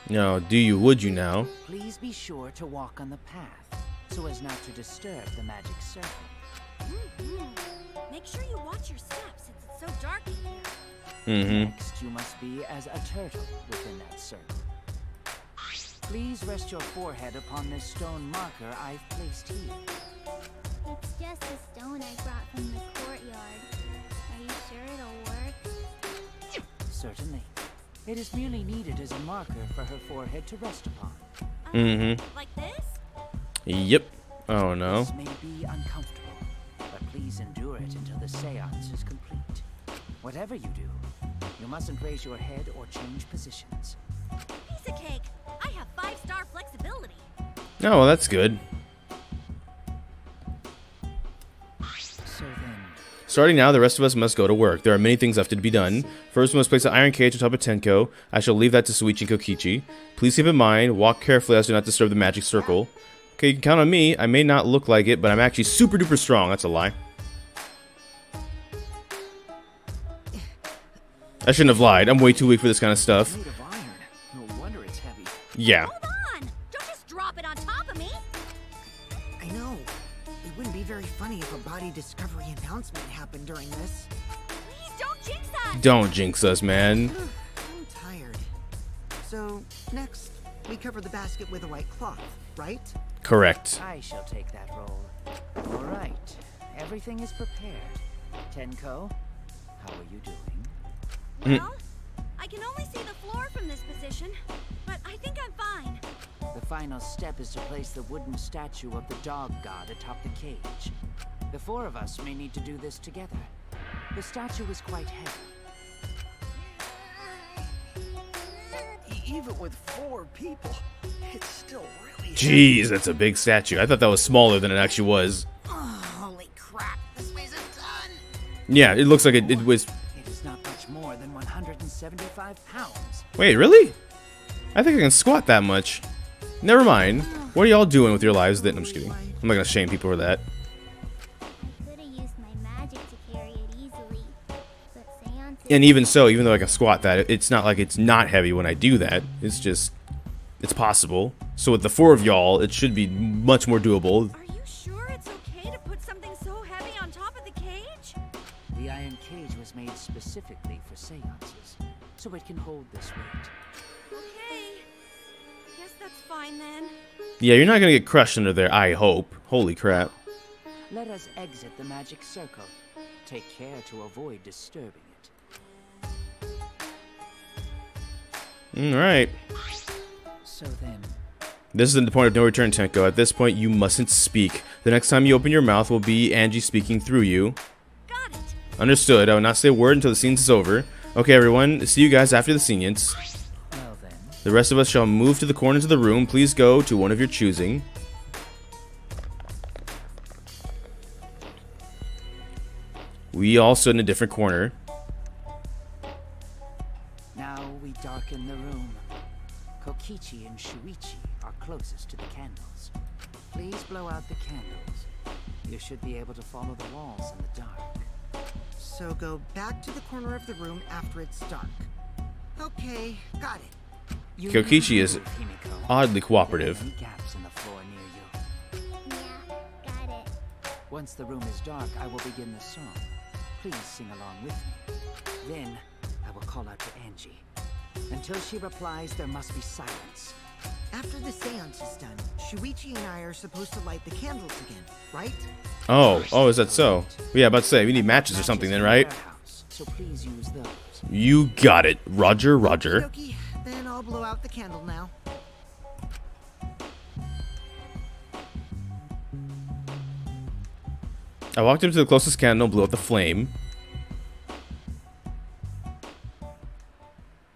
No, would you now? Please be sure to walk on the path, so as not to disturb the magic circle. Make sure you watch your steps since it's so dark in Mm-hmm. here. Next, you must be as a turtle within that circle. Please rest your forehead upon this stone marker I've placed here. It's just a stone I brought from the courtyard. Are you sure it'll work? Certainly. It is merely needed as a marker for her forehead to rest upon. Like this? Yep. Oh no. This may be uncomfortable, but please endure it until the seance is complete. Whatever you do, you mustn't raise your head or change positions. Piece of cake. I have 5-star flexibility. Oh, well, that's good. So then... Starting now, the rest of us must go to work. There are many things left to be done. First, we must place an iron cage on top of Tenko. I shall leave that to Shuichi and Kokichi. Please keep in mind, walk carefully as to not disturb the magic circle. Okay, you can count on me. I may not look like it, but I'm actually super duper strong. That's a lie. I shouldn't have lied. I'm way too weak for this kind of stuff. Made of iron. No wonder it's heavy. Yeah. Hold on! Don't just drop it on top of me! I know. It wouldn't be very funny if a body discovery announcement happened during this. Please don't jinx us! Don't jinx us, man. I'm tired. So, next, we cover the basket with a white cloth, right? Correct. I shall take that role. All right. Everything is prepared. Tenko, how are you doing? Well, I can only see the floor from this position, but I think I'm fine. The final step is to place the wooden statue of the dog god atop the cage. The 4 of us may need to do this together. The statue is quite heavy. Even with 4 people, it's still really Jeez, that's a big statue. I thought that was smaller than it actually was. Oh, holy crap, this weighs a ton! Yeah, it looks like it was... It is not much more than 175 pounds. Wait, really? I think I can squat that much. Never mind. What are y'all doing with your lives then? I'm just kidding. I'm not gonna shame people for that. I could have used my magic to carry it easily, but seances... And even so, even though I can squat that, it's not like it's not heavy when I do that. It's just... it's possible. So with the 4 of y'all, it should be much more doable. Are you sure it's okay to put something so heavy on top of the cage? The iron cage was made specifically for seances, so it can hold this weight. Okay. Guess that's fine then. Yeah, you're not gonna get crushed under there, I hope. Holy crap. Let us exit the magic circle. Take care to avoid disturbing it. Alright. So then... This is the point of no return, Tenko. At this point, you mustn't speak. The next time you open your mouth will be Angie speaking through you. Got it. Understood. I will not say a word until the scene is over. Okay, everyone. See you guys after the seance. Well then... The rest of us shall move to the corners of the room. Please go to one of your choosing. We all stood in a different corner. Now we darken the room. Kokichi and Shuichi are closest to the candles. Please blow out the candles. You should be able to follow the walls in the dark. So go back to the corner of the room after it's dark. Okay, got it. You Kokichi is move, Himiko. oddly cooperative. There are any gaps in the floor near you. Yeah, got it. Once the room is dark, I will begin the song. Please sing along with me. Then, I will call out to Angie. Until she replies, there must be silence. After the seance is done, Shuichi and I are supposed to light the candles again, right? Oh, is that so? Yeah, about to say, we need matches or something then, right? So please use those. You got it. Roger, Roger. Okie, then I'll blow out the candle now. I walked up to the closest candle and blew out the flame.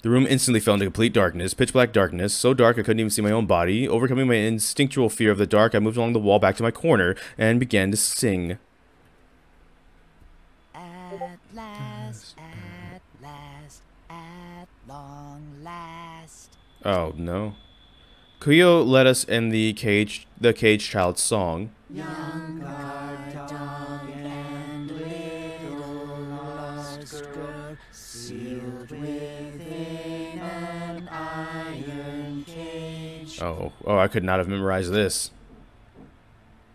The room instantly fell into complete darkness, pitch black darkness, so dark I couldn't even see my own body. Overcoming my instinctual fear of the dark, I moved along the wall back to my corner and began to sing. At last, at long last. Oh no. Kuyo led us in the cage child song. Young guard dog and little lost girl, sealed within an iron cage. Oh, I could not have memorized this.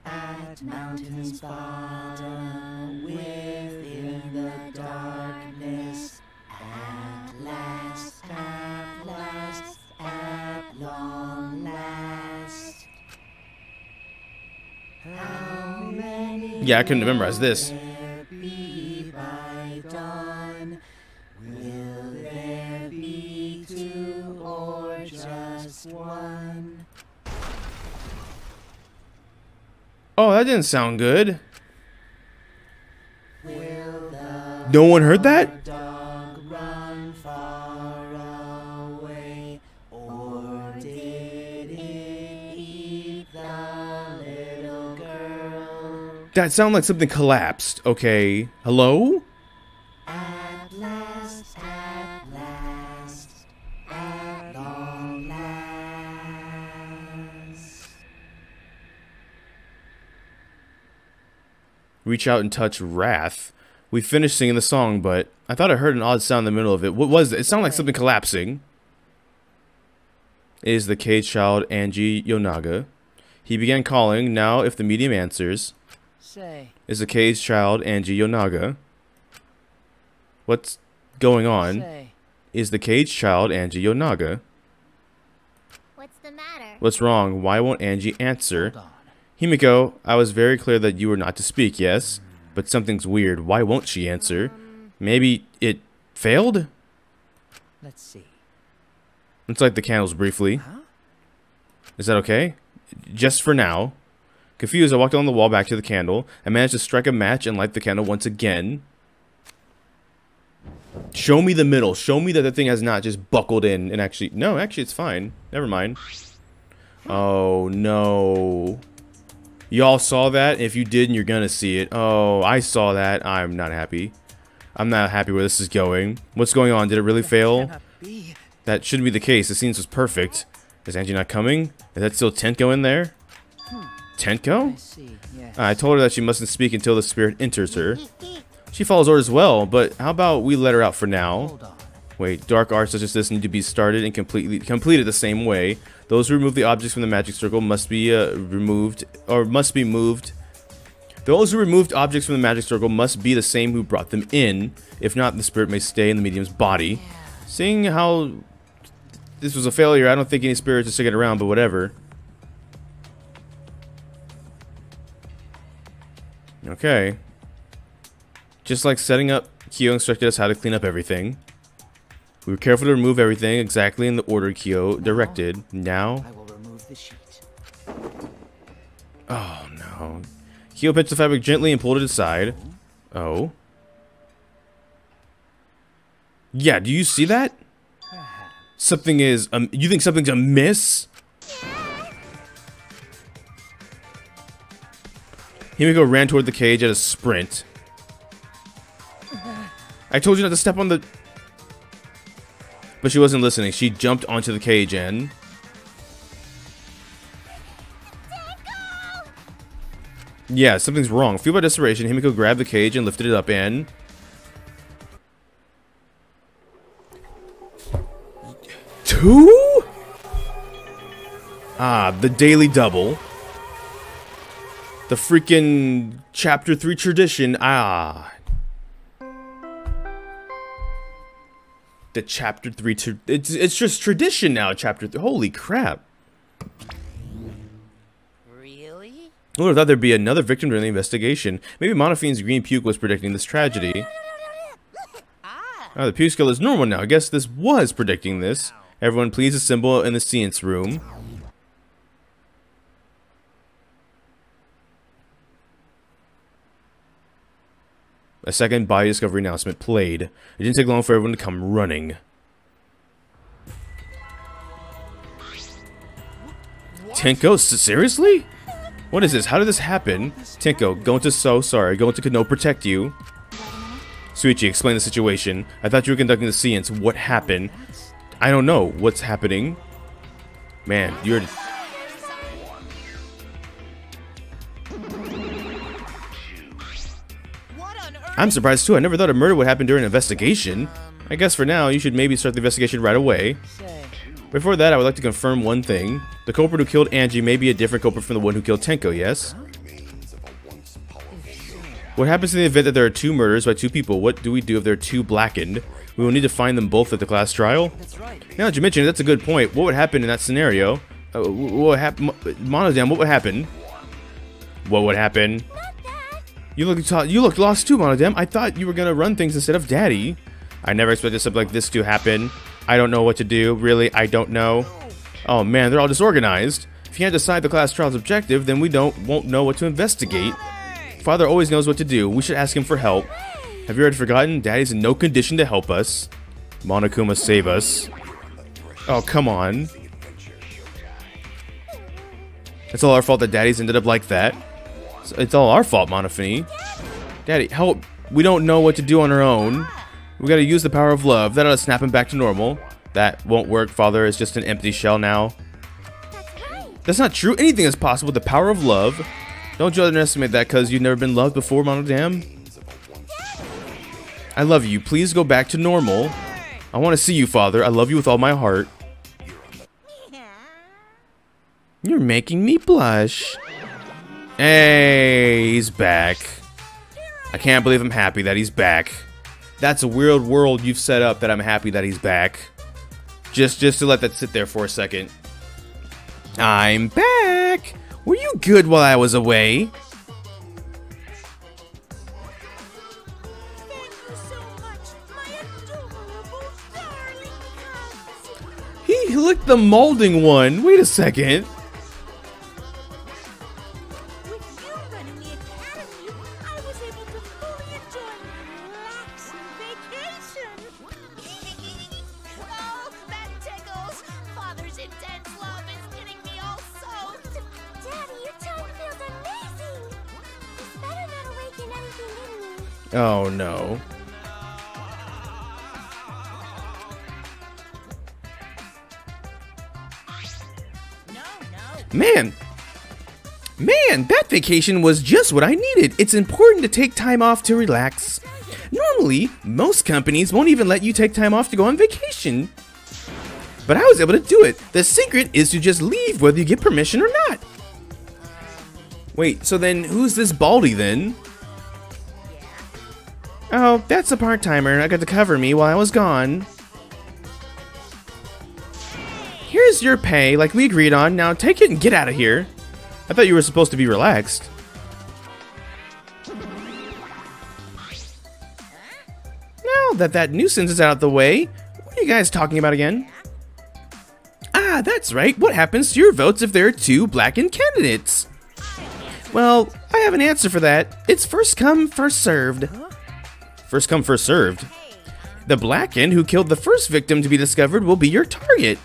At mountain's bottom, within the darkness, at last, at long last. How many Yeah, I couldn't have memorized this. there be by dawn? Will there be two or just one? Oh, that didn't sound good. Will the No one heard that? dog run far away, or did it eat the little girl? That sounded like something collapsed. Okay. Hello? At last, at long last. Reach out and touch wrath. We finished singing the song, but I thought I heard an odd sound in the middle of it. What was it? It sounded like something collapsing. It is the cage child Angie Yonaga. He began calling. Now, if the medium answers, Say, is the cage child Angie Yonaga. What's going on? say, Is the cage child Angie Yonaga. What's the matter? What's wrong? Why won't Angie answer? hold on. Himiko, I was very clear that you were not to speak, yes? But something's weird. Why won't she answer? Maybe it failed? Let's see. Let's light the candles briefly. Huh? Is that okay? Just for now. Confused, I walked along the wall back to the candle. I managed to strike a match and light the candle once again. Show me the middle. Show me that the thing has not just buckled in and actually... No, actually it's fine. Never mind. Oh, no. Y'all saw that? If you didn't, you're gonna see it. Oh, I saw that. I'm not happy. I'm not happy where this is going. What's going on? Did it really fail? Cannot be. That shouldn't be the case. The scene was perfect. Is Angie not coming? Is that still Tenko in there? Tenko? I see, yes. I told her that she mustn't speak until the spirit enters her. She follows orders well, but how about we let her out for now? Hold on. Wait, dark arts such as this need to be started and completed the same way. Those who remove the objects from the magic circle must be moved. Those who removed objects from the magic circle must be the same who brought them in. If not, the spirit may stay in the medium's body. Seeing how this was a failure, I don't think any spirits are sticking around, but whatever. Okay. Just like setting up, Kyo instructed us how to clean up everything. We were careful to remove everything exactly in the order Kyo directed. Now... I will remove the sheet. Oh, no. Kyo pinched the fabric gently and pulled it aside. Oh. Yeah, do you see that? Something is... you think something's amiss? Himiko ran toward the cage at a sprint. I told you not to step on the... But she wasn't listening. She jumped onto the cage and... Yeah, something's wrong. Fueled by desperation, Himiko grabbed the cage and lifted it up and... Two? Ah, the daily double. The freaking Chapter 3 tradition. Ah. The Chapter 3... It's just tradition now, Chapter 3. Holy crap. Really? I would have thought there'd be another victim during the investigation. Maybe Monofine's green puke was predicting this tragedy. Oh, the puke skill is normal now. I guess this was predicting this. Everyone please assemble in the science room. A second body discovery announcement played. It didn't take long for everyone to come running. Tenko, seriously? What is this? How did this happen? Tenko, going to going to Kano protect you. Suichi, explain the situation. I thought you were conducting the science. What happened? I don't know. What's happening? Man, you're... I'm surprised too. I never thought a murder would happen during an investigation. I guess for now, you should maybe start the investigation right away. Before that, I would like to confirm one thing. The culprit who killed Angie may be a different culprit from the one who killed Tenko, yes? What happens in the event that there are 2 murders by 2 people? What do we do if there are 2 blackened? We will need to find them both at the class trial? Now that you mention it, that's a good point. What would happen in that scenario? What happened? Monodam, what would happen? What would happen? You look lost too, Monodam. I thought you were gonna run things instead of Daddy. I never expected something like this to happen. I don't know what to do. Really, I don't know. Oh man, they're all disorganized. If you can't decide the class trial's objective, then we won't know what to investigate. Father always knows what to do. We should ask him for help. Have you already forgotten? Daddy's in no condition to help us. Monokuma, save us. Oh, come on. It's all our fault that Daddy's ended up like that. It's all our fault, Monofini. Daddy, help. We don't know what to do on our own. We gotta use the power of love. That ought to snap him back to normal. That won't work, Father. It's just an empty shell now. That's not true. Anything is possible with the power of love. Don't you underestimate that because you've never been loved before, Monodam. I love you. Please go back to normal. I want to see you, Father. I love you with all my heart. You're making me blush. Hey, he's back. I can't believe I'm happy that he's back. That's a weird world you've set up that I'm happy that he's back. Just to let that sit there for a second. I'm back. Were you good while I was away? Thank you so much, my adorable darling cubs. He licked the molding one. Wait a second. With you running the academy, I was able to fully enjoy relaxing vacation. Oh, that tickles. Father's intense love is getting me all soaked. Daddy, your tongue feels amazing! It's better not awaken anything in me. Oh no. Man, that vacation was just what I needed. It's important to take time off to relax. Normally, most companies won't even let you take time off to go on vacation. But I was able to do it. The secret is to just leave whether you get permission or not. Wait, so then who's this Baldy then? Oh, that's a part-timer. I got to cover me while I was gone. Here's your pay, like we agreed on. Now take it and get out of here. I thought you were supposed to be relaxed. Now that that nuisance is out of the way, what are you guys talking about again? Ah, that's right. What happens to your votes if there are 2 blackened candidates? Well, I have an answer for that. It's first come, first served. First come, first served. The blackened who killed the first victim to be discovered will be your target.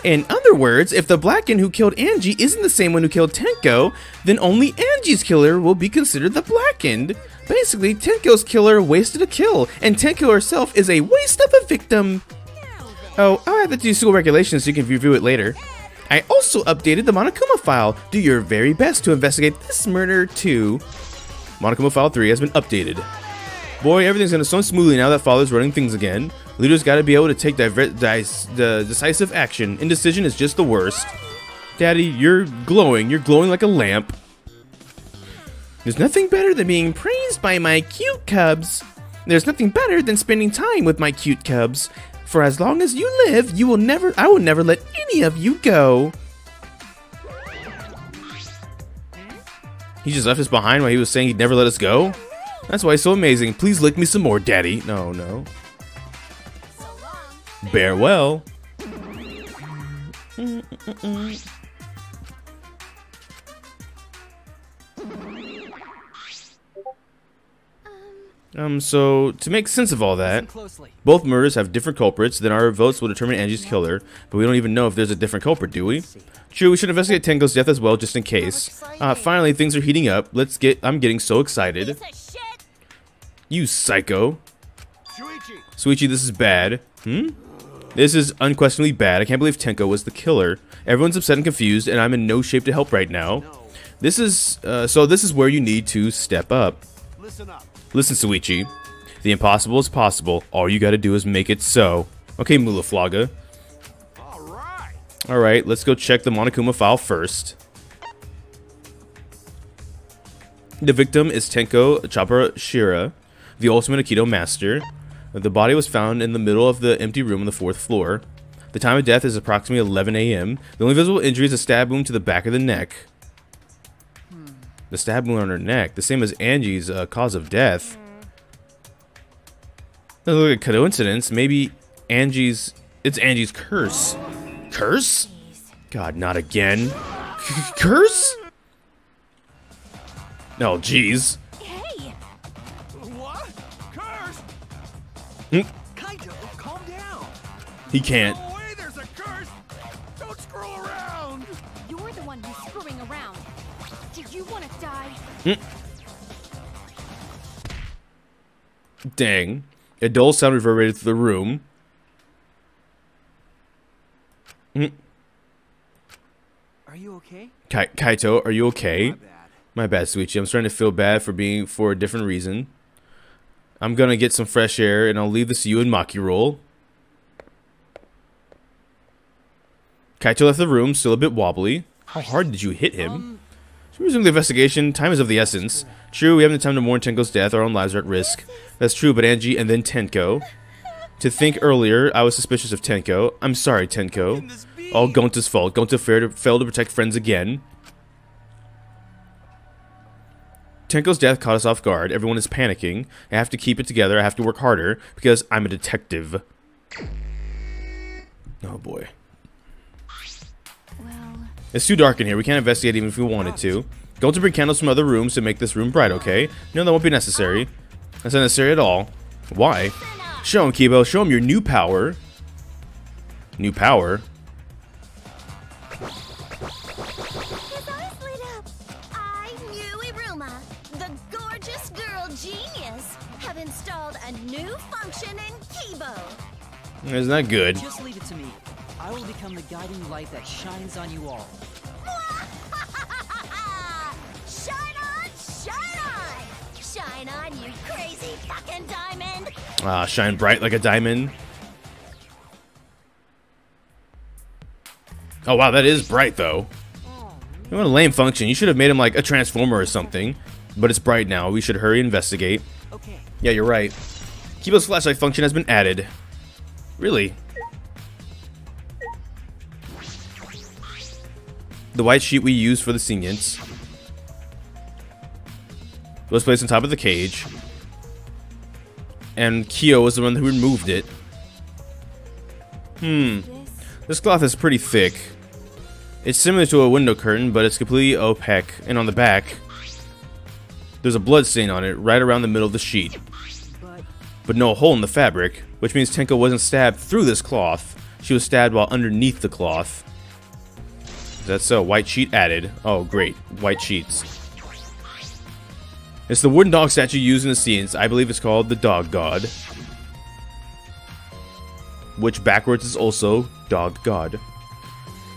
In other words, if the blackened who killed Angie isn't the same one who killed Tenko, then only Angie's killer will be considered the blackened. Basically, Tenko's killer wasted a kill, and Tenko herself is a waste of a victim. Oh, I'll add that to school regulations so you can review it later. I also updated the Monokuma file. Do your very best to investigate this murder too. Monokuma file 3 has been updated. Boy, everything's going so smoothly now that Father's running things again. Leaders got to be able to take the decisive action. Indecision is just the worst. Daddy, you're glowing. You're glowing like a lamp. There's nothing better than being praised by my cute cubs. There's nothing better than spending time with my cute cubs. For as long as you live, I will never let any of you go. He just left us behind while he was saying he'd never let us go? That's why he's so amazing. Please lick me some more, Daddy. No. Bear well. So, to make sense of all that, Listen closely. both murders have different culprits, then our votes will determine Angie's killer, but we don't even know if there's a different culprit, do we? True, we should investigate Tenko's death as well, just in case. Finally, things are heating up. I'm getting so excited. Piece of shit. You psycho. Shuichi, this is bad. This is unquestionably bad. I can't believe Tenko was the killer. Everyone's upset and confused, and I'm in no shape to help right now. This is, so this is where you need to step up. Listen, Shuichi. The impossible is possible. All you gotta do is make it so. Okay, Mulaflaga. Alright, let's go check the Monokuma file first. The victim is Tenko Chapara, the ultimate Aikido master. The body was found in the middle of the empty room on the 4th floor. The time of death is approximately 11 a.m. The only visible injury is a stab wound to the back of the neck. The stab wound on her neck, the same as Angie's cause of death. Doesn't look like a coincidence. Maybe it's Angie's curse. Curse? God, not again. Curse? No, jeez. Hey. What? Curse? Kaito, calm down. He can't. No way, there's a curse. Don't screw around. You're the one who's screwing around. Do you want to die? Dang. A dull sound reverberated through the room. Are you okay? Kaito, are you okay? My bad. My bad, Shuichi. I'm starting to feel bad for a different reason. I'm gonna get some fresh air, and I'll leave this to you and Maki roll. Kaito left the room, still a bit wobbly. How hard did you hit him? Should we resume the investigation? Time is of the essence. True, we haven't the time to mourn Tenko's death. Our own lives are at risk. That's true, but Angie and then Tenko. To think earlier, I was suspicious of Tenko. I'm sorry, Tenko. All Gonta's fault. Gonta failed to protect friends again. Tenko's death caught us off guard. Everyone is panicking. I have to keep it together. I have to work harder because I'm a detective. Oh boy. Well, It's too dark in here. We can't investigate even if we wanted to. Go to bring candles from other rooms to make this room bright, okay? No, that won't be necessary. That's not necessary at all. Why? Show him, Kibo. Show him your new power. New power? His eyes lit up. I, New Iruma, the gorgeous girl genius, have installed a new function in Kibo. Isn't that good? Just leave it to me. I will become the guiding light that shines on you all. Shine on, shine on! Shine on, you crazy fucking diamond! Ah, shine bright like a diamond. Oh wow, that is bright though. What a lame function. You should have made him like a transformer or something. But it's bright now. We should hurry and investigate. Okay. Yeah, you're right. Kibo's flashlight function has been added. Really? The white sheet we use for the seniors was placed on top of the cage. And Kyo was the one who removed it. This cloth is pretty thick. It's similar to a window curtain, but it's completely opaque. And on the back, there's a blood stain on it right around the middle of the sheet. But no hole in the fabric, which means Tenko wasn't stabbed through this cloth. She was stabbed while underneath the cloth. Is that so? White sheet added. Oh, great. White sheets. It's the wooden dog statue used in the scenes. I believe it's called the Dog God. Which backwards is also Dog God.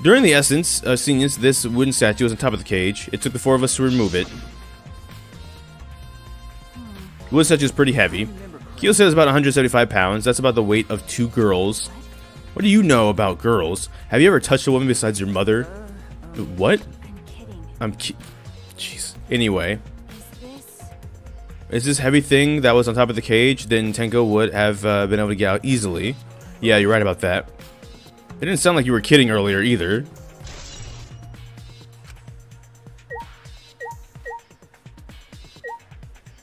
During the essence scenes, this wooden statue was on top of the cage. It took the 4 of us to remove it. The wooden statue is pretty heavy. Kyo says about 175 pounds. That's about the weight of 2 girls. What do you know about girls? Have you ever touched a woman besides your mother? What? I'm kidding. Jeez. Anyway. Is this heavy thing that was on top of the cage? Then Tenko would have been able to get out easily. Yeah, you're right about that. It didn't sound like you were kidding earlier either.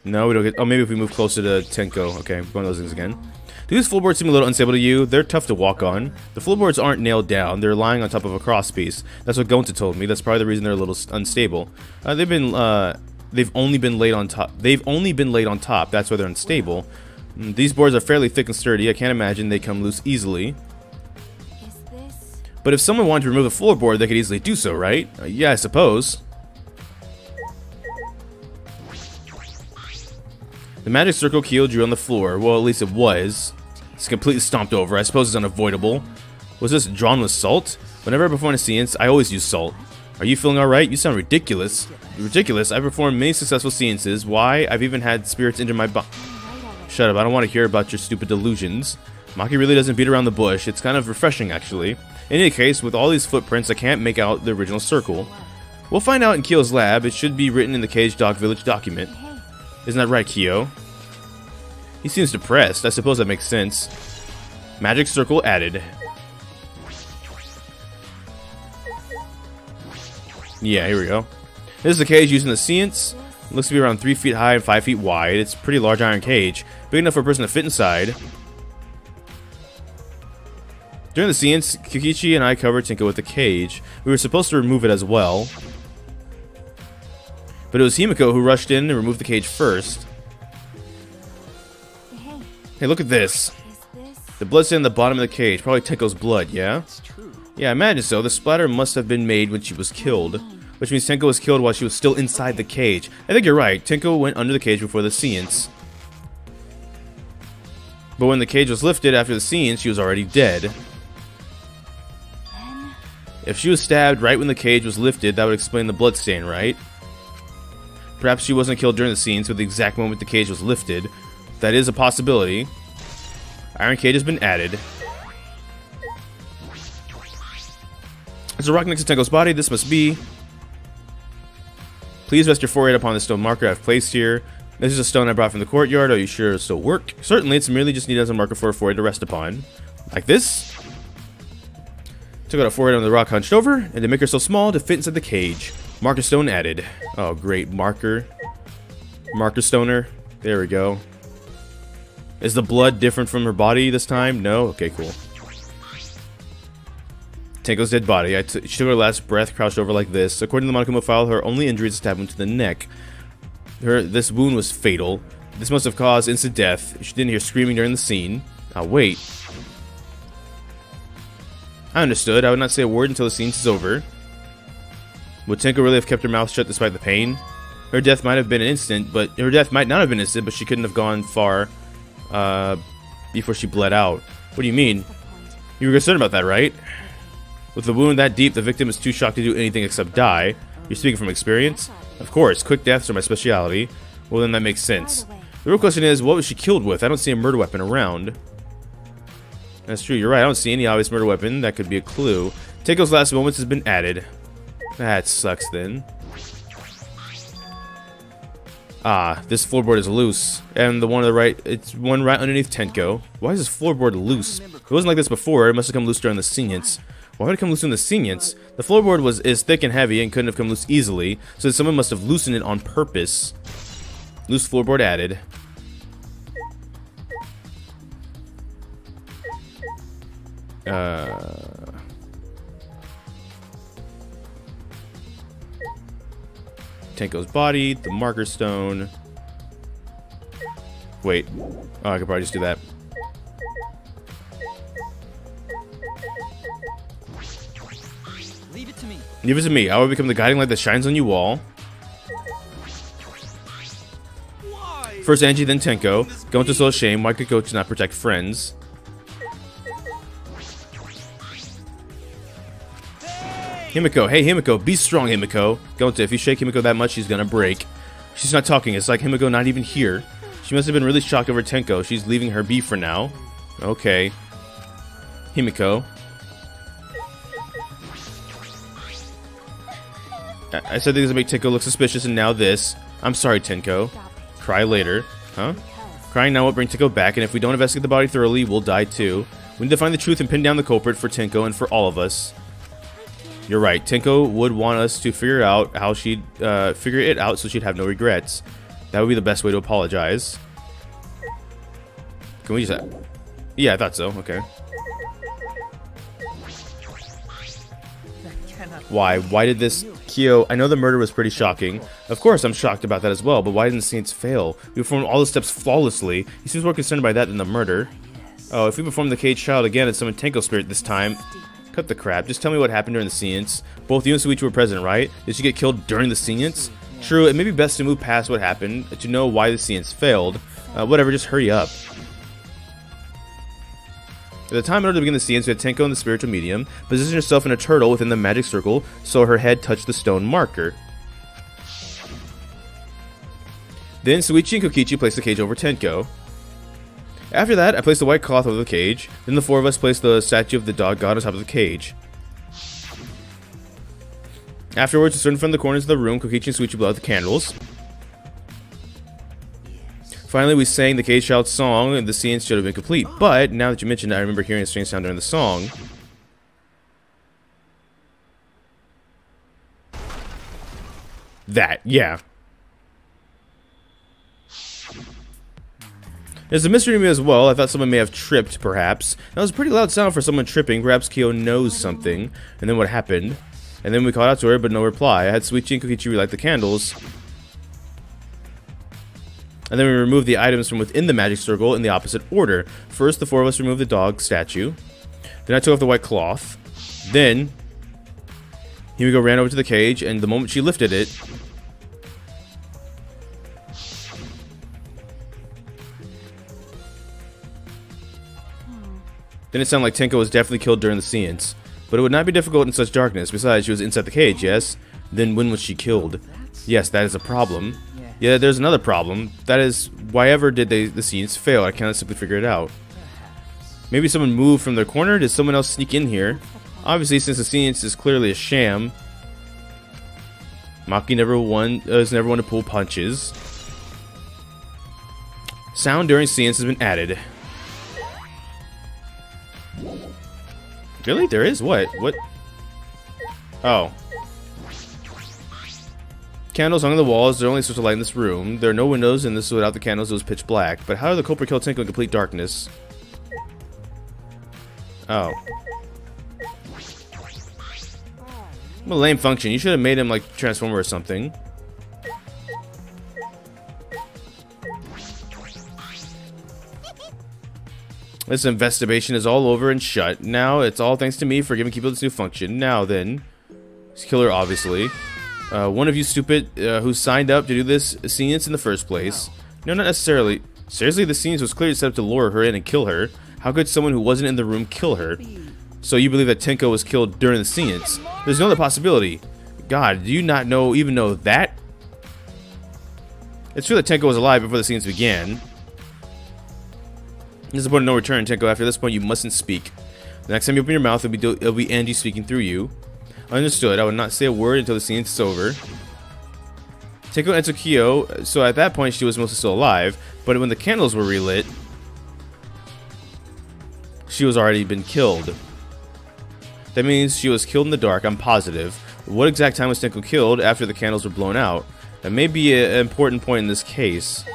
No, we don't get... Oh, maybe if we move closer to Tenko. Okay, one of those things again. Do these floorboards seem a little unstable to you? They're tough to walk on. The floorboards aren't nailed down. They're lying on top of a crosspiece. That's what Gonta told me. That's probably the reason they're a little unstable. They've been They've only been laid on top. That's why they're unstable. These boards are fairly thick and sturdy. I can't imagine they come loose easily. But if someone wanted to remove the floorboard, they could easily do so, right? Yeah, I suppose. The magic circle Kyo drew on the floor. Well, at least it was. It's completely stomped over. I suppose it's unavoidable. Was this drawn with salt? Whenever I perform a seance, I always use salt. Are you feeling alright? You sound ridiculous. Ridiculous? I've performed many successful seances. Why? I've even had spirits enter my body. Shut up. I don't want to hear about your stupid delusions. Maki really doesn't beat around the bush. It's kind of refreshing, actually. In any case, with all these footprints, I can't make out the original circle. We'll find out in Kyo's lab. It should be written in the Cage Dog Village document. Isn't that right, Kyo? He seems depressed. I suppose that makes sense. Magic circle added. Yeah, here we go. This is the cage using the seance. It looks to be around 3 feet high and 5 feet wide. It's a pretty large iron cage. Big enough for a person to fit inside. During the seance, Kokichi and I covered Tinko with the cage. We were supposed to remove it as well. But it was Himiko who rushed in and removed the cage first. Hey, look at this. The blood stain on the bottom of the cage. Probably Tenko's blood, yeah? Yeah, I imagine so. The splatter must have been made when she was killed. Which means Tenko was killed while she was still inside the cage. I think you're right. Tenko went under the cage before the seance. But when the cage was lifted after the seance, she was already dead. If she was stabbed right when the cage was lifted, that would explain the blood stain, right? Perhaps she wasn't killed during the seance, but the exact moment the cage was lifted. That is a possibility. Iron cage has been added. There's a rock next to Tenko's body. This must be. Please rest your forehead upon the stone marker I've placed here. This is a stone I brought from the courtyard. Are you sure it'll still work? Certainly, it's merely just needed as a marker for a forehead to rest upon. Like this. Took out a forehead on the rock hunched over, and to make her so small to fit inside the cage. Marker stone added. Oh, great. Marker stoner. There we go. Is the blood different from her body this time? No? Okay, cool. Tenko's dead body. She took her last breath, crouched over like this. According to the Monokuma file, her only injury is a stab wound to the neck. This wound was fatal. This must have caused instant death. She didn't hear screaming during the scene. Oh, wait. I understood. I would not say a word until the scene is over. Would Tenko really have kept her mouth shut despite the pain? Her death might have been an instant, but her death might not have been instant, but she couldn't have gone far before she bled out. What do you mean? You were concerned about that, right? With the wound that deep, the victim is too shocked to do anything except die. You're speaking from experience? Of course, quick deaths are my specialty. Well, then that makes sense. The real question is, what was she killed with? I don't see a murder weapon around. That's true, you're right. I don't see any obvious murder weapon. That could be a clue. Tenko's last moments has been added. That sucks then. Ah, this floorboard is loose. And the one on the right, it's one right underneath Tenko. Why is this floorboard loose? It wasn't like this before. It must have come loose during the seance. Why would it come loose in the seance? The floorboard is thick and heavy and couldn't have come loose easily, so someone must have loosened it on purpose. Loose floorboard added. Tenko's body, the marker stone. Wait. Oh, I could probably just do that. Leave it to me. Leave it to me. I will become the guiding light that shines on you all. First Angie, then Tenko. Go into soul shame. Why could coach not protect friends? Himiko, hey Himiko, be strong Himiko. Gonta, if you shake Himiko that much, she's gonna break. She's not talking, it's like Himiko not even here. She must have been really shocked over Tenko. She's leaving her be for now. Okay. Himiko. I said things that make Tenko look suspicious, and now this. I'm sorry, Tenko. Cry later. Huh? Crying now will bring Tenko back, and if we don't investigate the body thoroughly, we'll die too. We need to find the truth and pin down the culprit for Tenko and for all of us. You're right. Tenko would want us to figure out how she'd figure it out so she'd have no regrets. That would be the best way to apologize. Can we just... Yeah, I thought so. Okay. That Why? Why did this... Kyo, I know the murder was pretty shocking. Of course, I'm shocked about that as well, but why didn't the scenes fail? We performed all the steps flawlessly. He seems more concerned by that than the murder. Oh, if we perform the cage child again and summon Tenko Spirit this time... Cut the crap. Just tell me what happened during the scenes. Both you and Shuichi were present, right? Did she get killed during the scenes? True, it may be best to move past what happened, to know why the scenes failed. Whatever, just hurry up. At the time in order to begin the scenes, we had Tenko in the spiritual medium, position herself in a turtle within the magic circle, so her head touched the stone marker. Then Shuichi and Kokichi placed the cage over Tenko. After that, I placed the white cloth over the cage. Then the four of us placed the statue of the dog god on top of the cage. Afterwards, we stood in front of the corners of the room. Kokichi and Shuichi blew out the candles. Finally, we sang the cage child's song, and the scenes should have been complete. But, now that you mentioned it, I remember hearing a strange sound during the song. That, yeah. There's a mystery to me as well. I thought someone may have tripped, perhaps. That was a pretty loud sound for someone tripping. Perhaps Kyo knows something. And then what happened? And then we called out to her, but no reply. I had Shuichi and Kokichi relight the candles. And then we removed the items from within the magic circle in the opposite order. First, the four of us removed the dog statue. Then I took off the white cloth. Then, Himiko ran over to the cage, and the moment she lifted it... Then it sounded like Tenko was definitely killed during the scenes. But it would not be difficult in such darkness. Besides, she was inside the cage, yes? Then when was she killed? Yes, that is a problem. Yeah, there's another problem. That is, why ever did the scenes fail? I cannot simply figure it out. Maybe someone moved from their corner? Did someone else sneak in here? Obviously, since the scenes is clearly a sham, Maki is never one to pull punches. Sound during scenes has been added. Really? There is? What? What? Oh. Candles hung on the walls. There are only a source of light in this room. There are no windows, and this without the candles it was pitch black. But how did the culprit kill Tenko in complete darkness? Oh. What a lame function. You should have made him like Transformer or something. This investigation is all over and shut. Now it's all thanks to me for giving people this new function. Now then, killer obviously. One of you stupid who signed up to do this scenes in the first place. No, not necessarily. Seriously, the scenes was clearly set up to lure her in and kill her. How could someone who wasn't in the room kill her? So you believe that Tenko was killed during the scenes? There's no other possibility. God, do you not even know that? It's true that Tenko was alive before the scenes began. This is the point of no return, Tenko. After this point, you mustn't speak. The next time you open your mouth, it'll be Angie speaking through you. Understood. I would not say a word until the scene is over. Tenko entered Kyo, so at that point she was mostly still alive, but when the candles were relit, she was already been killed. That means she was killed in the dark, I'm positive. What exact time was Tenko killed after the candles were blown out? That may be an important point in this case.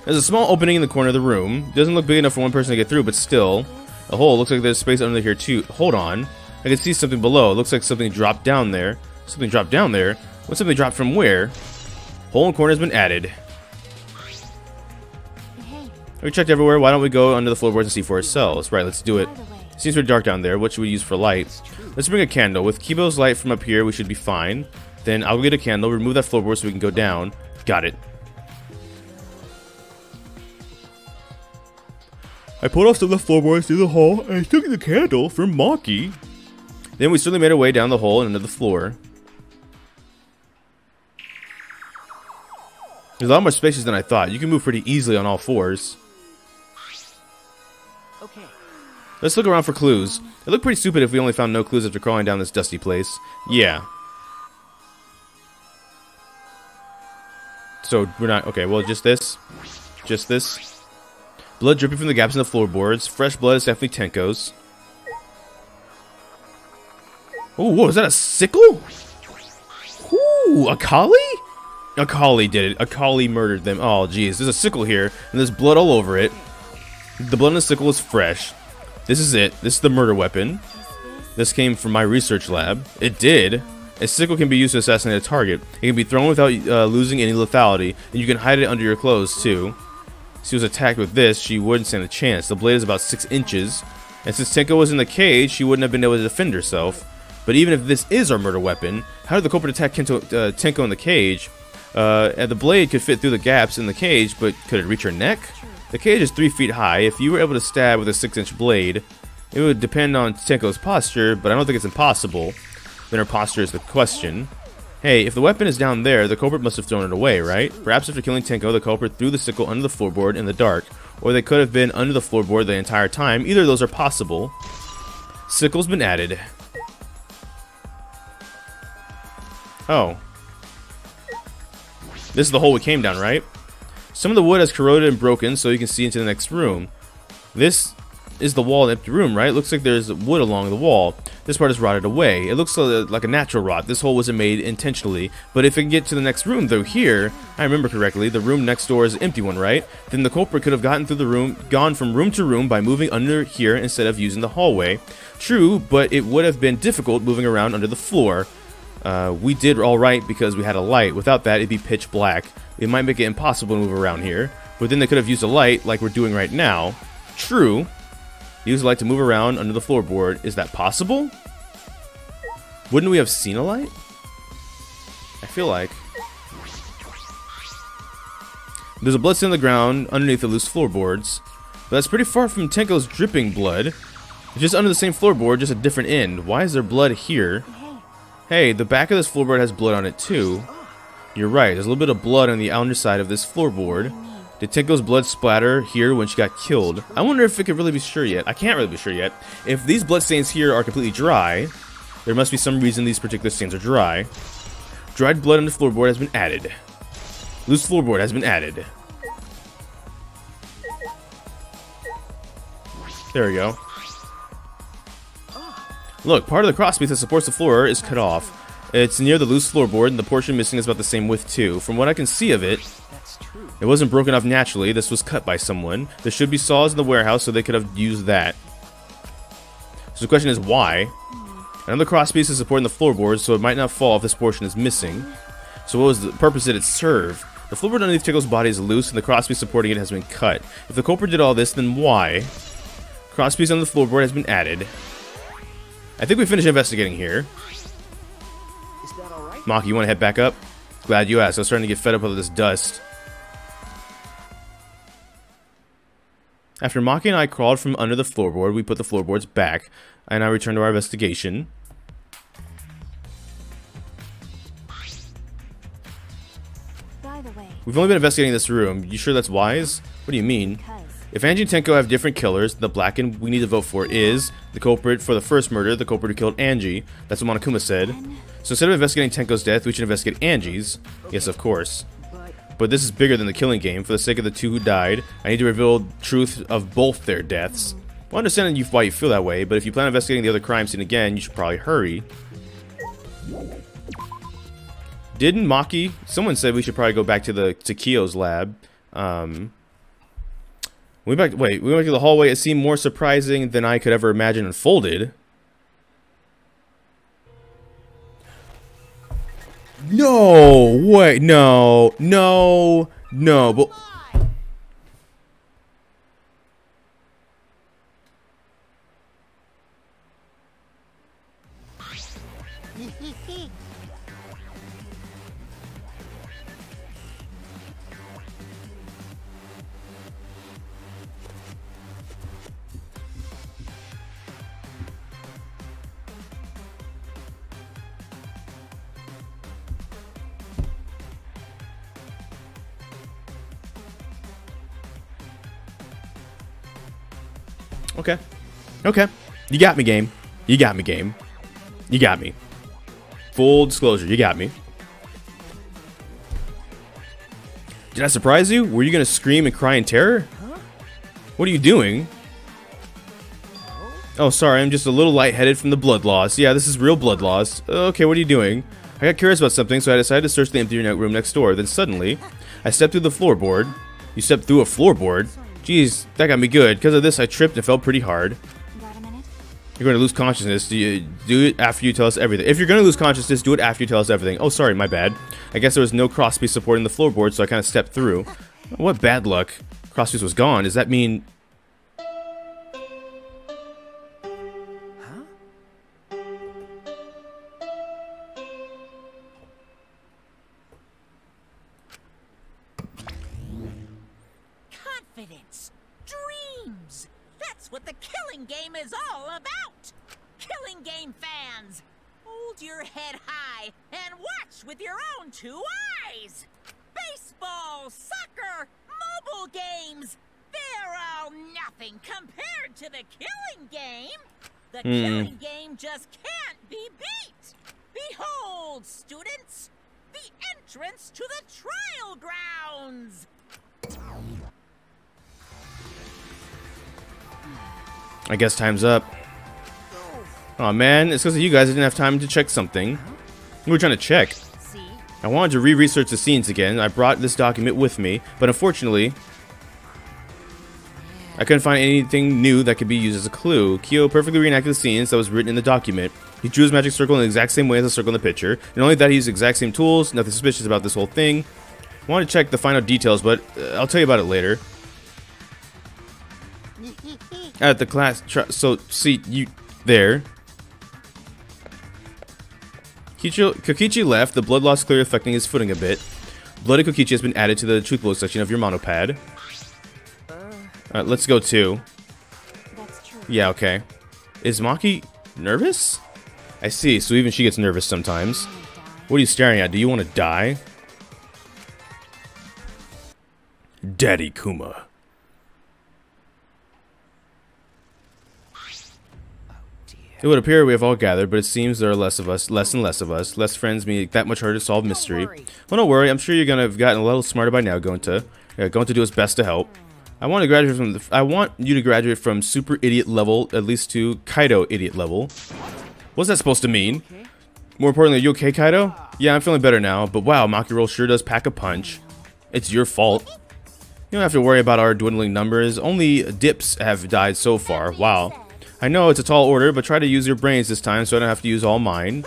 There's a small opening in the corner of the room. It doesn't look big enough for one person to get through, but still. A hole. Looks like there's space under here too. Hold on. I can see something below. It looks like something dropped down there. Something dropped down there? What, something dropped from where? Hole in corner has been added. We checked everywhere. Why don't we go under the floorboards and see for ourselves? Right, let's do it. Seems pretty dark down there. What should we use for light? Let's bring a candle. With Kibo's light from up here, we should be fine. Then I'll go get a candle, remove that floorboard so we can go down. Got it. I pulled off some of the floorboards through the hole, and I took the candle from Maki. Then we slowly made our way down the hole and into the floor. There's a lot more spacious than I thought. You can move pretty easily on all fours. Okay. Let's look around for clues. It looked pretty stupid if we only found no clues after crawling down this dusty place. Yeah. So, we're not... Okay, well, just this. Just this. Blood dripping from the gaps in the floorboards. Fresh blood is definitely Tenko's. Oh, whoa, is that a sickle? Ooh, a collie? A collie did it. A collie murdered them. Oh, jeez. There's a sickle here, and there's blood all over it. The blood on the sickle is fresh. This is it. This is the murder weapon. This came from my research lab. It did. A sickle can be used to assassinate a target. It can be thrown without losing any lethality, and you can hide it under your clothes, too. If she was attacked with this, she wouldn't stand a chance. The blade is about 6 inches, and since Tenko was in the cage, she wouldn't have been able to defend herself. But even if this is our murder weapon, how did the culprit attack Tenko in the cage? And the blade could fit through the gaps in the cage, but could it reach her neck? The cage is 3 feet high. If you were able to stab with a 6-inch blade, it would depend on Tenko's posture, but I don't think it's impossible. Then her posture is the question. Hey, if the weapon is down there, the culprit must have thrown it away, right? Perhaps after killing Tenko, the culprit threw the sickle under the floorboard in the dark, or they could have been under the floorboard the entire time. Either of those are possible. Sickle's been added. Oh. This is the hole we came down, right? Some of the wood has corroded and broken, so you can see into the next room. This is the wall in the empty room, right? Looks like there's wood along the wall. This part is rotted away. It looks like a natural rot. This hole wasn't made intentionally. But if we can get to the next room, though, here, I remember correctly, the room next door is an empty one, right? Then the culprit could have gotten through the room, gone from room to room by moving under here instead of using the hallway. True, but it would have been difficult moving around under the floor. We did all right because we had a light. Without that, it'd be pitch black. It might make it impossible to move around here. But then they could have used a light like we're doing right now. True. Use a light to move around under the floorboard. Is that possible? Wouldn't we have seen a light? I feel like. There's a bloodstain on the ground underneath the loose floorboards. But that's pretty far from Tenko's dripping blood. It's just under the same floorboard, just a different end. Why is there blood here? Hey, the back of this floorboard has blood on it too. You're right, there's a little bit of blood on the underside of this floorboard. Did Tenko's blood splatter here when she got killed? I wonder if we could really be sure yet. I can't really be sure yet. If these blood stains here are completely dry, there must be some reason these particular stains are dry. Dried blood on the floorboard has been added. Loose floorboard has been added. There we go. Look, part of the crosspiece that supports the floor is cut off. It's near the loose floorboard, and the portion missing is about the same width too. From what I can see of it, it wasn't broken off naturally. This was cut by someone. There should be saws in the warehouse, so they could have used that. So the question is why? Another crosspiece is supporting the floorboard, so it might not fall if this portion is missing. So what was the purpose did it serve? The floorboard underneath Tenko's body is loose, and the crosspiece supporting it has been cut. If the culprit did all this, then why? Crosspiece on the floorboard has been added. I think we finished investigating here. Maki, you want to head back up? Glad you asked. I was starting to get fed up with this dust. After Maki and I crawled from under the floorboard, we put the floorboards back, and I returned to our investigation. By the way, We've only been investigating this room. You sure that's wise? What do you mean? If Angie and Tenko have different killers, the blackened we need to vote for is the culprit for the first murder, the culprit who killed Angie. That's what Monokuma said. So instead of investigating Tenko's death, we should investigate Angie's. Yes, of course. But this is bigger than the killing game. For the sake of the two who died, I need to reveal the truth of both their deaths. Well, I understand why you feel that way, but if you plan on investigating the other crime scene again, you should probably hurry. Didn't Maki? Someone said we should probably go back to Kyo's lab. We went back to the hallway. It seemed more surprising than I could ever imagine unfolded. No, wait, no, but... Okay. Okay. You got me, game. You got me, game. You got me. Full disclosure, you got me. Did I surprise you? Were you gonna scream and cry in terror? What are you doing? Oh, sorry, I'm just a little lightheaded from the blood loss. Yeah, this is real blood loss. Okay, what are you doing? I got curious about something, so I decided to search the empty room next door. Then suddenly, I stepped through the floorboard. You stepped through a floorboard? Jeez, that got me good. Because of this, I tripped and fell pretty hard. Got a minute? You're going to lose consciousness. Do it after you tell us everything. If you're going to lose consciousness, do it after you tell us everything. Oh, sorry, my bad. I guess there was no crosspiece supporting the floorboard, so I kind of stepped through. What bad luck. Crosspiece was gone. Does that mean... Confidence, dreams. That's what the Killing Game is all about. Killing Game fans, hold your head high and watch with your own 2 eyes. Baseball, soccer, mobile games, they're all nothing compared to the Killing Game. The Killing Game just can't be beat. Behold, students, the entrance to the trial grounds. I guess time's up. Aw, man, it's because of you guys I didn't have time to check something. We were trying to check. I wanted to re-research the scenes again. I brought this document with me, but unfortunately, I couldn't find anything new that could be used as a clue. Kyo perfectly reenacted the scenes that was written in the document. He drew his magic circle in the exact same way as the circle in the picture. And only that, he used the exact same tools. Nothing suspicious about this whole thing. I wanted to check the final details, but I'll tell you about it later. At the class, so see you there. Kokichi left, the blood loss clearly affecting his footing a bit. Bloody Kokichi has been added to the truth blow section of your monopad. Alright, let's go too. That's true. Yeah, okay. Is Maki nervous? I see, so even she gets nervous sometimes. What are you staring at? Do you want to die? Daddy Kuma. It would appear we have all gathered, but it seems there are less and less of us. Less friends mean that much harder to solve mystery. Well, don't worry. I'm sure you're gonna have gotten a little smarter by now, Gonta. Going to do his best to help. I want you to graduate from super idiot level, at least to Kaido idiot level. What's that supposed to mean? More importantly, are you okay, Kaido? Yeah, I'm feeling better now. But wow, Makiro sure does pack a punch. It's your fault. You don't have to worry about our dwindling numbers. Only dips have died so far. Wow. I know it's a tall order, but try to use your brains this time so I don't have to use all mine.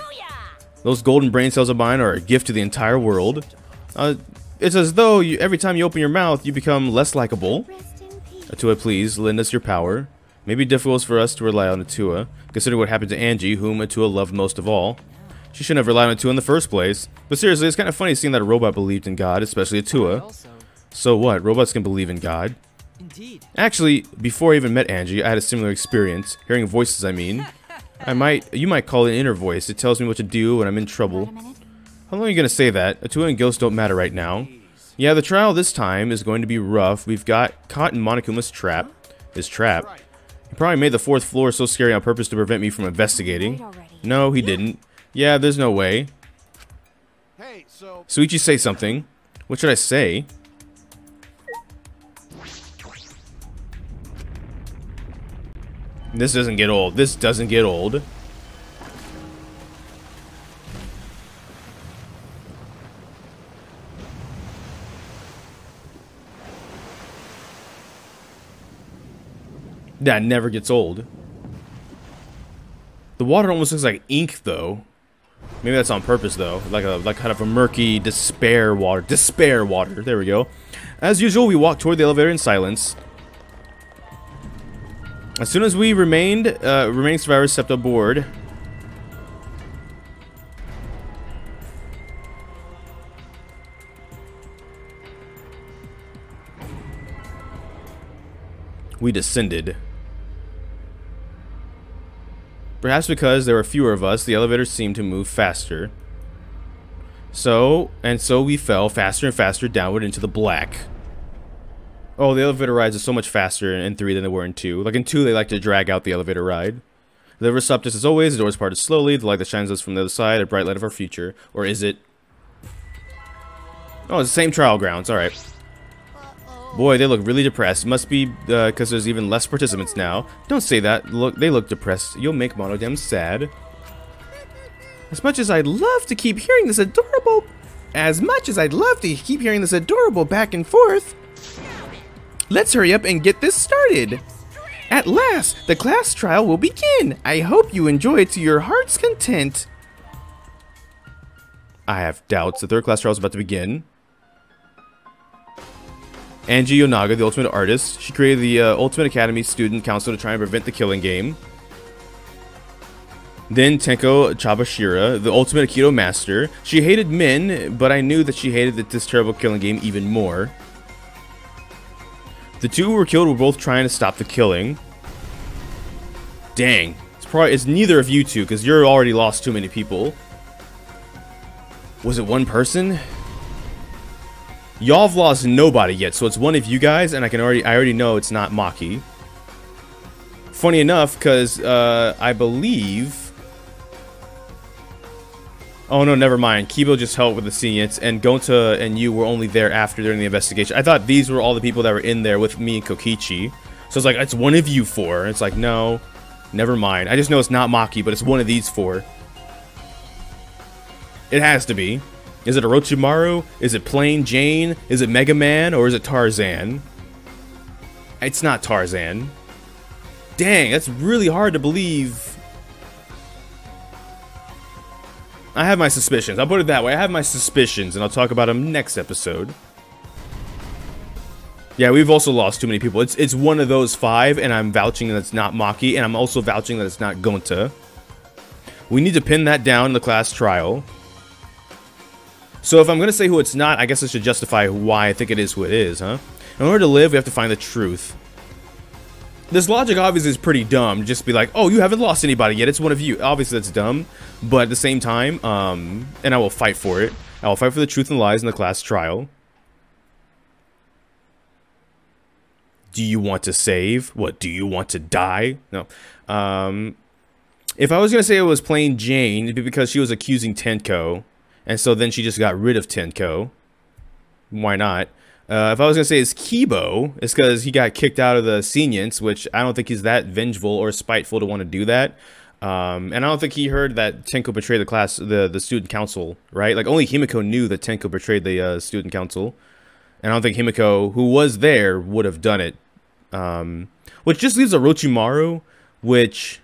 Those golden brain cells of mine are a gift to the entire world. It's as though every time you open your mouth, you become less likable. Atua, please, lend us your power. Maybe difficult for us to rely on Atua, considering what happened to Angie, whom Atua loved most of all. She shouldn't have relied on Atua in the first place. But seriously, it's kind of funny seeing that a robot believed in God, especially Atua. So what? Robots can believe in God? Indeed. Actually, before I even met Angie, I had a similar experience. Hearing voices, I mean. You might call it an inner voice. It tells me what to do when I'm in trouble. How long are you going to say that? Atua and Ghost don't matter right now. Yeah, the trial this time is going to be rough. We've got caught in Monokuma's trap. His trap. He probably made the 4th floor so scary on purpose to prevent me from investigating. No, he didn't. Yeah, there's no way. Suichi, say something. What should I say? This doesn't get old. This doesn't get old. That never gets old. The water almost looks like ink, though. Maybe that's on purpose, though. Like kind of a murky despair water. Despair water. There we go. As usual, we walked toward the elevator in silence. As soon as we remaining survivors stepped aboard, we descended. Perhaps because there were fewer of us, the elevator seemed to move faster. So we fell faster and faster downward into the black. Oh, the elevator rides are so much faster in 3 than they were in 2. Like in 2, they like to drag out the elevator ride. The liver stopped just as always. The doors parted slowly. The light that shines us from the other side, a bright light of our future. Or is it? Oh, it's the same trial grounds. All right. Boy, they look really depressed. Must be because there's even less participants now. Don't say that. Look, they look depressed. You'll make Monodem sad. As much as I'd love to keep hearing this adorable back and forth, let's hurry up and get this started. At last, the class trial will begin. I hope you enjoy it to your heart's content. I have doubts. The third class trial is about to begin. Angie Yonaga, the ultimate artist, she created the Ultimate Academy Student Council to try and prevent the killing game. Then Tenko Chabashira, the ultimate Aikido master. She hated men, but I knew that she hated this terrible killing game even more. The two who were killed were both trying to stop the killing. Dang. It's neither of you two, because you're already lost too many people. Was it one person? Y'all have lost nobody yet, so it's one of you guys, and I already know it's not Maki. Funny enough, because I believe... Oh no, never mind. Kibo just helped with the seniors, and Gonta and you were only there after during the investigation. I thought these were all the people that were in there with me and Kokichi. So it's like, it's one of you four. It's like, no, never mind. I just know it's not Maki, but it's one of these four. It has to be. Is it Orochimaru? Is it Plain Jane? Is it Mega Man? Or is it Tarzan? It's not Tarzan. Dang, that's really hard to believe. I have my suspicions. I'll put it that way. I have my suspicions, and I'll talk about them next episode. Yeah, we've also lost too many people. It's one of those five, and I'm vouching that it's not Maki, and I'm also vouching that it's not Gonta. We need to pin that down in the class trial. So if I'm going to say who it's not, I guess I should justify why I think it is who it is, huh? In order to live, we have to find the truth. This logic obviously is pretty dumb. Just be like, oh, you haven't lost anybody yet. It's one of you. Obviously, that's dumb. But at the same time, and I will fight for it. I will fight for the truth and lies in the class trial. Do you want to save? What, do you want to die? No. If I was going to say it was Plain Jane, it'd be because she was accusing Tenko. And so then she just got rid of Tenko. Why not? If I was going to say it's Kibo, it's because he got kicked out of the Senience, which I don't think he's that vengeful or spiteful to want to do that. And I don't think he heard that Tenko betrayed the student council, right? Like, only Himiko knew that Tenko betrayed the student council. And I don't think Himiko, who was there, would have done it. Which just leaves Orochimaru, which...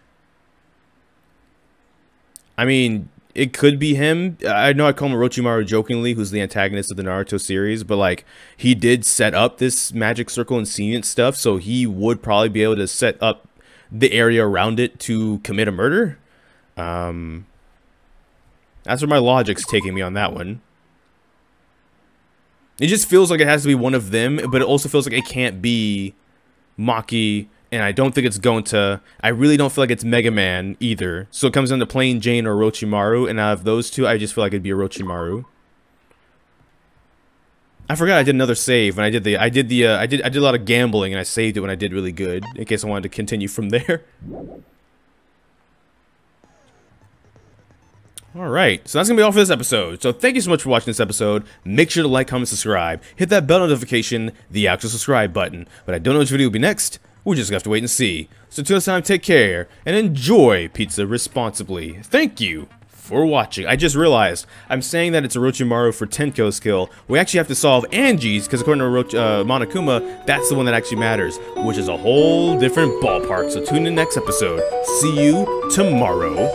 I mean... It could be him. I know I call him Orochimaru jokingly, who's the antagonist of the Naruto series, but like, he did set up this magic circle and Senience stuff, so he would probably be able to set up the area around it to commit a murder. That's where my logic's taking me on that one. It just feels like it has to be one of them, but it also feels like it can't be Maki, and I don't think it's Gonta. I really don't feel like it's Mega Man either. So it comes down to Plain Jane or Orochimaru, and out of those two, I just feel like it'd be Orochimaru. I forgot I did another save, and I did a lot of gambling, and I saved it when I did really good, in case I wanted to continue from there. Alright, so that's going to be all for this episode. So thank you so much for watching this episode. Make sure to like, comment, subscribe. Hit that bell notification, the actual subscribe button. But I don't know which video will be next. We'll just have to wait and see. So until next time, take care, and enjoy pizza responsibly. Thank you for watching. I just realized, I'm saying that it's Orochimaru for Tenko's kill. We actually have to solve Angie's, because according to Monokuma, that's the one that actually matters, which is a whole different ballpark. So tune in next episode. See you tomorrow.